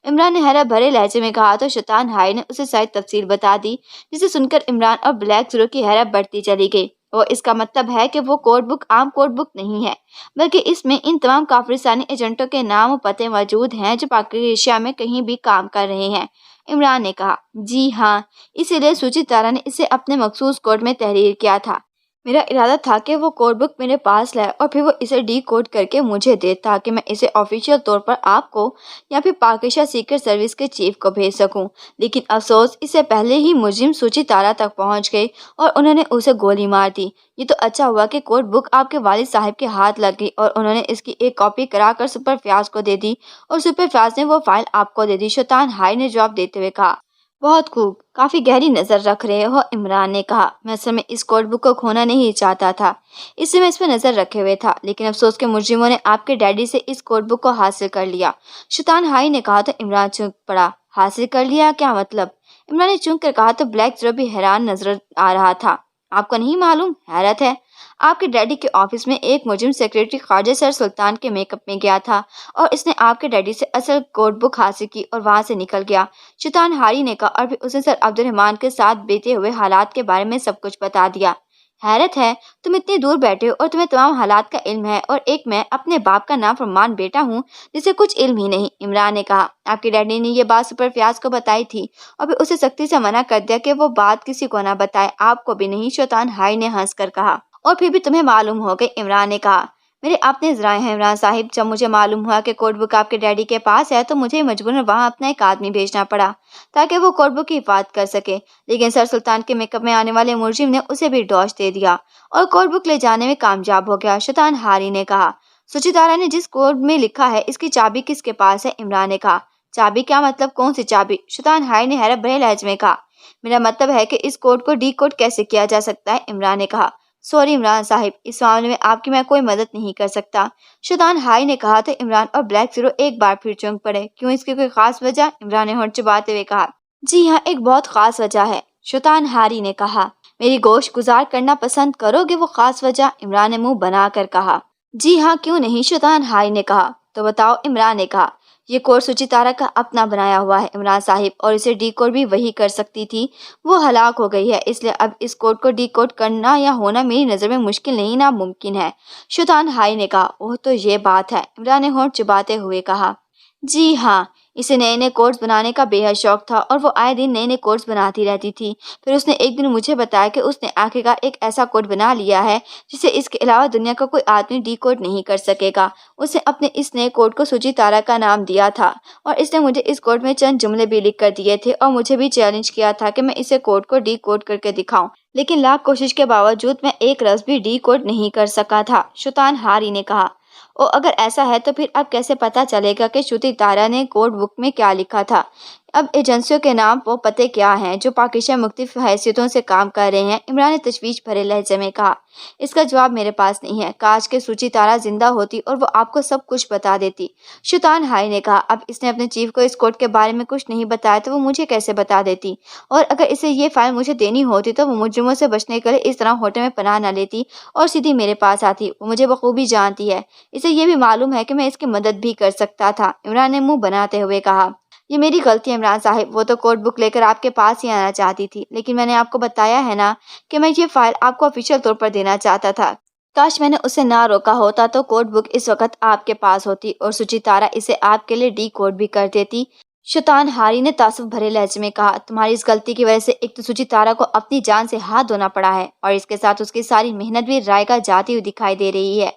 इमरान ने हैरत भरे लहजे में कहा। तो शैतान हाई ने उसे शायद तफसील बता दी, जिसे सुनकर इमरान और ब्लैक जीरो की हैरत बढ़ती चली गई। और इसका मतलब है कि वो कोड बुक आम कोड बुक नहीं है, बल्कि इसमें इन तमाम काफिरिस्तानी एजेंटों के नाम और पते मौजूद हैं जो पाकिस्तान में कहीं भी काम कर रहे हैं, इमरान ने कहा। जी हाँ, इसीलिए सुची तारा ने इसे अपने मखसूस कोड में तहरीर किया था। मेरा इरादा था कि वो कोड बुक मेरे पास लाए और फिर वो इसे डी कोड करके मुझे दे, ताकि मैं इसे ऑफिशियल तौर पर आपको या फिर पाकिस्तान सीक्रेट सर्विस के चीफ को भेज सकूं। लेकिन अफसोस, इससे पहले ही मुजिम सूची तारा तक पहुंच गए और उन्होंने उसे गोली मार दी। ये तो अच्छा हुआ कि कोड बुक आपके वालिद साहब के हाथ लग गई और उन्होंने इसकी एक कॉपी कराकर सुपर फ्याज को दे दी और सुपर फ्याज ने वो फाइल आपको दे दी, शैतान हाई ने जवाब देते हुए कहा। बहुत खूब, काफी गहरी नजर रख रहे हो, इमरान ने कहा। मैं असल में इस कोड बुक को खोना नहीं चाहता था, इसलिए मैं इस पर नजर रखे हुए था, लेकिन अफसोस के मुजरिमों ने आपके डैडी से इस कोड बुक को हासिल कर लिया, शैतान हाई ने कहा। तो इमरान चौंक पड़ा। हासिल कर लिया, क्या मतलब, इमरान ने चौंक कर कहा। तो ब्लैक जीरो भी हैरान नजर आ रहा था। आपको नहीं मालूम, हैरत है, आपके डैडी के ऑफिस में एक मुजिम सेक्रेटरी ख्वाजा सर सुल्तान के मेकअप में गया था और इसने आपके डैडी से असल कोड बुक हासिल की और वहां से निकल गया, शैतान हारी ने कहा। और फिर उसने सर अब्दुल के साथ बीते हुए हालात के बारे में सब कुछ बता दिया। हैरत है, तुम इतनी दूर बैठे हो और तुम्हें तमाम हालात का इल्म है और एक मैं अपने बाप का नाफरमान बेटा हूँ जिसे कुछ इल्म ही नहीं, इमरान ने कहा। आपके डैडी ने ये बात सुपर फ्याज को बताई थी और फिर उसे सख्ती से मना कर दिया कि वो बात किसी को ना बताए, आपको भी नहीं, शैतान हाई ने हंस कर कहा। और फिर भी तुम्हें मालूम हो गई, इमरान ने कहा। मेरे अपने ज़राए हैं इमरान साहिब, जब मुझे मालूम हुआ कि कोड बुक आपके डैडी के पास है तो मुझे मजबूरन वहाँ अपना एक आदमी भेजना पड़ा ताकि वो कोड बुक की हिफाजत कर सके, लेकिन सर सुल्तान के मेकअप में आने वाले मुलजिम ने उसे भी डॉश दे दिया और कोड बुक ले जाने में कामयाब हो गया, शैतान हारी ने कहा। सुचितारा ने जिस कोड में लिखा है इसकी चाबी किसके पास है, इमरान ने कहा। चाबी, क्या मतलब, कौन सी चाबी, शैतान हारी ने हैरत भरे लहजे में कहा। मेरा मतलब है कि इस कोड को डी कोड कैसे किया जा सकता है, इमरान ने कहा। सॉरी इमरान साहिब, इस मामले में आपकी मैं कोई मदद नहीं कर सकता, शैतान हाई ने कहा। तो इमरान और ब्लैक जीरो एक बार फिर चौंक पड़े। क्यों, इसकी कोई खास वजह, इमरान ने होंठ चबाते हुए कहा। जी हाँ, एक बहुत खास वजह है, शैतान हारी ने कहा। मेरी गोश्त गुजार करना पसंद करोगे? वो खास वजह? इमरान ने मुंह बनाकर कहा। जी हाँ, क्यों नहीं, शैतान हारी ने कहा। तो बताओ, इमरान ने कहा। ये कोड सुचितारा का अपना बनाया हुआ है इमरान साहिब, और इसे डी कोड भी वही कर सकती थी। वो हलाक हो गई है, इसलिए अब इस कोड को डी कोड करना या होना मेरी नज़र में मुश्किल नहीं, नामुमकिन है। शैतान हारी ने कहा। ओह, तो ये बात है, इमरान ने होंठ चबाते हुए कहा। जी हाँ, इसे नए नए कोड्स बनाने का बेहद शौक था और वो आए दिन नए नए कोड्स बनाती रहती थी। फिर उसने एक दिन मुझे बताया कि उसने आखिरकार एक ऐसा कोड बना लिया है जिसे इसके अलावा दुनिया का कोई आदमी डी कोड नहीं कर सकेगा। उसने अपने इस नए कोड को सूची तारा का नाम दिया था और इसने मुझे इस कोड में चंद जुमले भी लिख कर दिए थे और मुझे भी चैलेंज किया था कि मैं इसे कोड को डी कोड करके दिखाऊं, लेकिन लाख कोशिश के बावजूद मैं एक लफ्ज भी डी कोड नहीं कर सका था। शैतान हारी ने कहा। ओ, अगर ऐसा है तो फिर अब कैसे पता चलेगा कि श्रुति तारा ने कोड बुक में क्या लिखा था? अब एजेंसियों के नाम वो पते क्या हैं जो पाकिस्तान मुख्तलिफ हैसियतों से काम कर रहे हैं? इमरान ने तशवीश भरे लहजे में कहा। इसका जवाब मेरे पास नहीं है। काश के सूची तारा जिंदा होती और वो आपको सब कुछ बता देती। शैतान हाई ने कहा। अब इसने अपने चीफ को इस कोड के बारे में कुछ नहीं बताया तो वो मुझे कैसे बता देती? और अगर इसे ये फाइल मुझे देनी होती तो वो मुजरिमों से बचने के लिए इस तरह होटल में पनाह न लेती और सीधी मेरे पास आती। वो मुझे बखूबी जानती है। इसे ये भी मालूम है कि मैं इसकी मदद भी कर सकता था। इमरान ने मुंह बनाते हुए कहा। ये मेरी गलती है इमरान साहिब, वो तो कोड बुक लेकर आपके पास ही आना चाहती थी, लेकिन मैंने आपको बताया है ना कि मैं ये फाइल आपको ऑफिशियल तौर पर देना चाहता था। काश मैंने उसे ना रोका होता तो कोड बुक इस वक्त आपके पास होती और सुचितारा इसे आपके लिए डी कोड भी कर देती। शैतान हारी ने तासुफ भरे लहजे में कहा। तुम्हारी इस गलती की वजह से एक तो सुचितारा को अपनी जान से हाथ धोना पड़ा है और इसके साथ उसकी सारी मेहनत भी रायगा जाती हुई दिखाई दे रही है।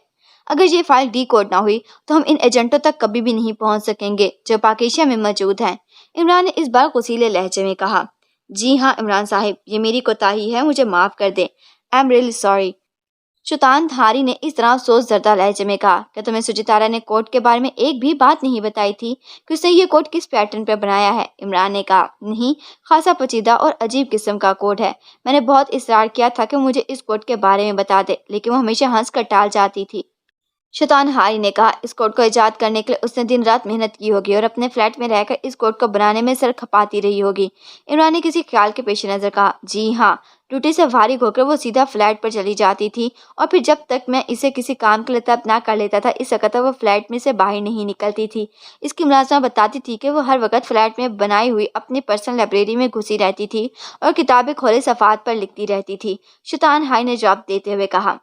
अगर ये फाइल डी कोड ना हुई तो हम इन एजेंटों तक कभी भी नहीं पहुंच सकेंगे जो पाकिस्तान में मौजूद हैं। इमरान ने इस बार गुस्सीले लहजे में कहा। जी हाँ इमरान साहिब, ये मेरी कोताही है, मुझे माफ कर दें। I am really sorry. शैतान हारी ने इस तरह अफसोस ज़रदा लहजे में कहा कि तुम्हें सुचितारा ने कोड के बारे में एक भी बात नहीं बताई थी कि उसने ये कोड किस पैटर्न पर बनाया है? इमरान ने कहा। नहीं, खासा पेचीदा और अजीब किस्म का कोड है। मैंने बहुत इसरार किया था कि मुझे इस कोड के बारे में बता दे, लेकिन वो हमेशा हंस कर टाल जाती थी। शैतान हारी ने कहा। इस कोड को इजाद करने के लिए उसने दिन रात मेहनत की होगी और अपने फ्लैट में रहकर इस कोड को बनाने में सर खपाती रही होगी। इमरान ने किसी ख्याल के पेश नजर कहा। जी हाँ, ड्यूटी से फारिग होकर वो सीधा फ्लैट पर चली जाती थी और फिर जब तक मैं इसे किसी काम के लिए तलब ना कर लेता था इस वक्त वो फ्लैट में से बाहर नहीं निकलती थी। इसकी मुलाजमा बताती थी कि वो हर वक्त फ्लैट में बनाई हुई अपनी पर्सनल लाइब्रेरी में घुसी रहती थी और किताबें खोले सफ़ात पर लिखती रहती थी। शैतान हारी ने जवाब देते हुए कहा।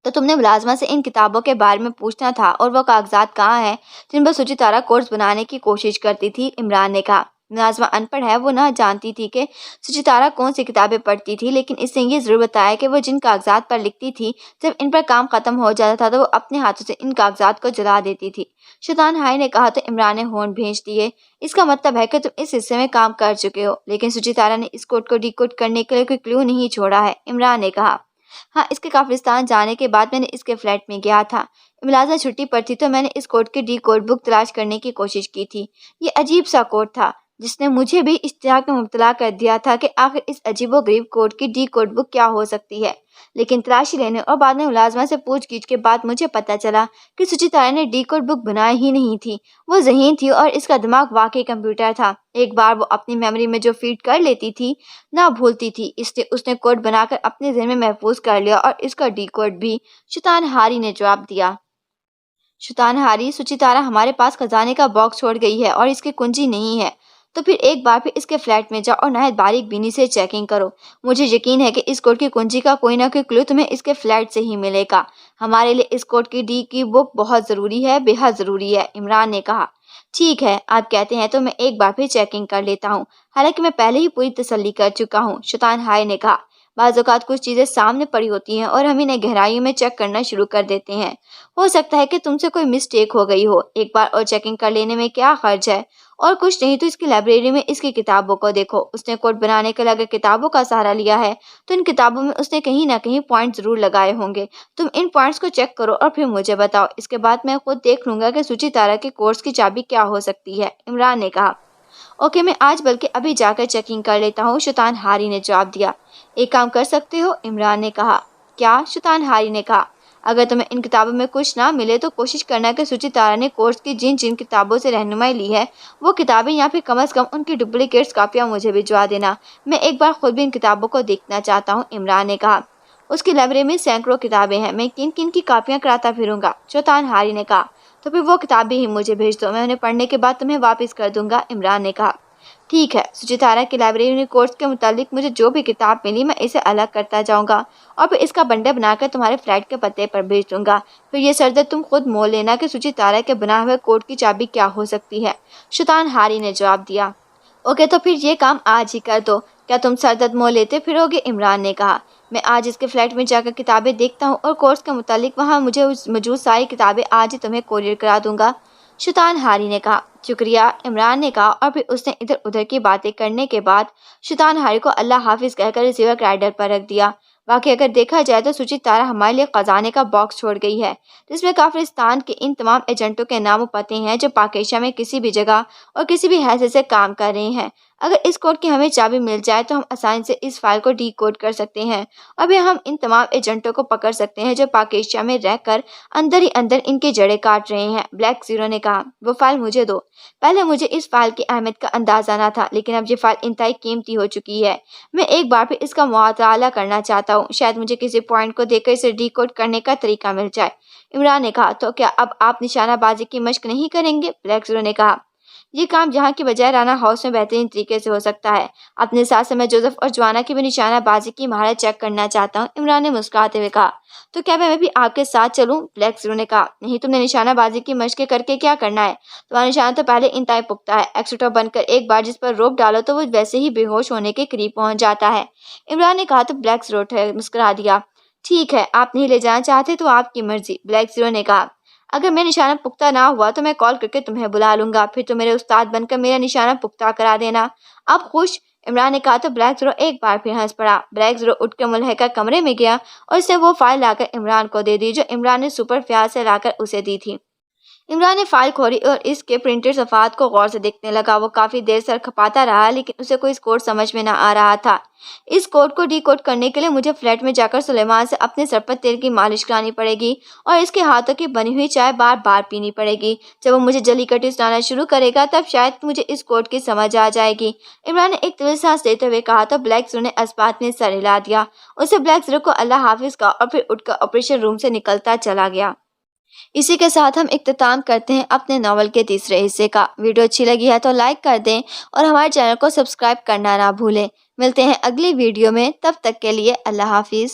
तो तुमने मुलाजमा से इन किताबों के बारे में पूछना था और वो कागजात कहाँ हैं जिन पर सुचितारा कोर्स बनाने की कोशिश करती थी? इमरान ने कहा। मुलाजमा अनपढ़ है, वो ना जानती थी कि सुचितारा कौन सी किताबें पढ़ती थी, लेकिन इसने ये जरूर बताया कि वो जिन कागजात पर लिखती थी जब इन पर काम खत्म हो जाता था तो वो अपने हाथों से इन कागजात को जला देती थी। शैतान हाई ने कहा। तो इमरान ने होंठ भेज दिए। इसका मतलब है कि तुम इस हिस्से में काम कर चुके हो, लेकिन सुचितारा ने इस कोड को डिकोड करने के लिए कोई क्लू नहीं छोड़ा है? इमरान ने कहा। हाँ, इसके काफिलिस्तान जाने के बाद मैंने इसके फ्लैट में गया था। मुलाजा छुट्टी पर थी तो मैंने इस कोड की डी कोड बुक तलाश करने की कोशिश की थी। ये अजीब सा कोड था जिसने मुझे भी इश्तियाक में मुब्तला कर दिया था कि आखिर इस अजीबोगरीब कोड की डी कोड बुक क्या हो सकती है। लेकिन तलाशी लेने और बाद में मुलाजमा से पूछगीछ के बाद मुझे पता चला कि सुचितारा ने डी कोड बुक बनाई ही नहीं थी। वो ज़हीन थी और इसका दिमाग वाकई कंप्यूटर था। एक बार वो अपनी मेमोरी में जो फीड कर लेती थी ना भूलती थी, इसलिए उसने कोड बनाकर अपने ज़हन में महफूज कर लिया और इसका डी कोड भी। शैतान हारी ने जवाब दिया। शैतान हारी, सुचितारा हमारे पास खजाने का बॉक्स छोड़ गई है और इसकी कुंजी नहीं है। तो फिर एक बार फिर इसके फ्लैट में जाओ और नहायत बारीक बीनी से चेकिंग करो। मुझे यकीन है कि इस कोड की कुंजी का कोई ना कोई क्लू तुम्हें इसके फ्लैट से ही मिलेगा। हमारे लिए इस कोड की डी की बुक बहुत ज़रूरी है, बेहद ज़रूरी है। इमरान ने कहा। ठीक है, आप कहते हैं तो मैं एक बार फिर चेकिंग कर लेता हूँ, हालांकि मैं पहले ही पूरी तसल्ली कर चुका हूँ। शैतान हाई ने कहा। बाज़ औक़ात कुछ चीज़ें सामने पड़ी होती हैं और हम इन्हें गहराइयों में चेक करना शुरू कर देते हैं। हो सकता है कि तुमसे कोई मिस्टेक हो गई हो। एक बार और चेकिंग कर लेने में क्या खर्च है? और कुछ नहीं तो इसकी लाइब्रेरी में इसकी किताबों को देखो। उसने कोड बनाने के लिए अगर किताबों का सहारा लिया है तो इन किताबों में उसने कहीं ना कहीं पॉइंट जरूर लगाए होंगे। तुम इन पॉइंट्स को चेक करो और फिर मुझे बताओ। इसके बाद मैं खुद देख लूंगा कि सुचितारा के कोर्स की चाबी क्या हो सकती है। इमरान ने कहा। ओके, मैं आज बल्कि अभी जाकर चेकिंग कर लेता हूँ। शैतान हारी ने जवाब दिया। एक काम कर सकते हो? इमरान ने कहा। क्या? शैतान हारी ने कहा। अगर तुम्हें इन किताबों में कुछ ना मिले तो कोशिश करना कि सुचित्रा ने कोर्स की जिन जिन किताबों से रहनुमाई ली है वो किताबें या फिर कम से कम उनकी डुप्लीकेट्स कापियाँ मुझे भिजवा देना। मैं एक बार खुद भी इन किताबों को देखना चाहता हूँ, इमरान ने कहा। उसकी लाइब्रेरी में सैकड़ों किताबें हैं, मैं किन किन की कापियाँ कराता फिरूंगा, चौतान हारी ने कहा। तो फिर वो किताबें ही मुझे भेज दो, मैं उन्हें पढ़ने के बाद तुम्हें वापस कर दूंगा, इमरान ने कहा। ठीक है। सुचित्रा की लाइब्रेरी कोर्स के मुतालिक मुझे जो भी किताब मिली मैं इसे अलग करता जाऊंगा और फिर इसका बंडल बनाकर तुम्हारे फ्लैट के पते पर भेज दूंगा। फिर ये सरदर्द तुम खुद मोल लेना कि सुचित्रा के बनाए हुए कोड की चाबी क्या हो सकती है, शैतान हारी ने जवाब दिया। ओके, तो फिर ये काम आज ही कर दो। क्या तुम सरदर्द मोल लेते फिरोगे, इमरान ने कहा। मैं आज इसके फ्लैट में जाकर किताबें देखता हूँ और कोर्स के मुतालिक वहाँ मुझे मौजूद सारी किताबें आज ही तुम्हें कोरियर करा दूंगा, शैतान हारी ने कहा। शुक्रिया, इमरान ने कहा और फिर उसने इधर उधर की बातें करने के बाद शैतान हारी को अल्लाह हाफिज कहकर रिसीवर ग्राइडर पर रख दिया। बाकी अगर देखा जाए तो सुचित्रा हमारे लिए खजाने का बॉक्स छोड़ गई है जिसमें काफिरिस्तान के इन तमाम एजेंटों के नाम पते हैं जो पाकिस्तान में किसी भी जगह और किसी भी हैसियत से काम कर रहे हैं। अगर इस कोड की हमें चाबी मिल जाए तो हम आसानी से इस फाइल को डीकोड कर सकते हैं और फिर हम इन तमाम एजेंटों को पकड़ सकते हैं जो पाकिस्तान में रहकर अंदर ही अंदर इनकी जड़ें काट रहे हैं, ब्लैक जीरो ने कहा। वो फाइल मुझे दो। पहले मुझे इस फाइल की अहमियत का अंदाजा न था, लेकिन अब ये फाइल इंतहाई कीमती हो चुकी है। मैं एक बार फिर इसका मुताला करना चाहता हूँ, शायद मुझे किसी पॉइंट को देखकर इसे डीकोड करने का तरीका मिल जाए, इमरान ने कहा। तो क्या अब आप निशानाबाजी की मशक नहीं करेंगे, ब्लैक जीरो ने कहा। ये काम जहाँ की बजाय राना हाउस में बेहतरीन तरीके से हो सकता है। अपने साथ से मैं जोसेफ और जवाना की भी निशानाबाजी की महारत चेक करना चाहता हूँ, इमरान ने मुस्कुराते हुए कहा। तो क्या मैं भी आपके साथ चलूं, ब्लैक जीरो ने कहा। नहीं, तुमने निशानाबाजी की मशक़ें करके क्या करना है, तुम्हारा निशाना तो पहले इंतहाई पुख्ता है। एक्सट्रा बनकर एक बार जिस पर रोक डालो तो वो वैसे ही बेहोश होने के करीब पहुंच जाता है, इमरान ने कहा। तो ब्लैक जीरो मुस्कुरा दिया। ठीक है, आप नहीं ले जाना चाहते तो आपकी मर्जी, ब्लैक जीरो ने कहा। अगर मेरा निशाना पुख्ता ना हुआ तो मैं कॉल करके तुम्हें बुला लूंगा, फिर तुम मेरे उस्ताद बनकर मेरा निशाना पुख्ता करा देना। अब खुश, इमरान ने कहा। तो ब्लैक जीरो एक बार फिर हंस पड़ा। ब्लैक जीरो उठकर मुल्हिका कमरे में गया और उसने वो फाइल लाकर इमरान को दे दी जो इमरान ने सुपर प्यार से लाकर उसे दी थी। इमरान ने फाइल खोली और इसके प्रिंटेड सफ़ात को गौर से देखने लगा। वो काफ़ी देर सर खपाता रहा, लेकिन उसे कोई कोड समझ में न आ रहा था। इस कोड को डीकोड करने के लिए मुझे फ्लैट में जाकर सुलेमान से अपने सर पर तेल की मालिश करानी पड़ेगी और इसके हाथों की बनी हुई चाय बार बार पीनी पड़ेगी। जब वो मुझे जली कटी सुनाना शुरू करेगा तब शायद मुझे इस कोड की समझ आ जाएगी, इमरान ने एक तवील सांस लेते हुए कहा। तो ब्लैक जीरो ने इस बात में सर हिला दिया। उसे ब्लैक जीरो को अल्लाह हाफिज का और फिर उठकर ऑपरेशन रूम से निकलता चला गया। इसी के साथ हम इख्तिताम करते हैं अपने नावल के तीसरे हिस्से का। वीडियो अच्छी लगी है तो लाइक कर दें और हमारे चैनल को सब्सक्राइब करना ना भूलें। मिलते हैं अगली वीडियो में, तब तक के लिए अल्लाह हाफिज़।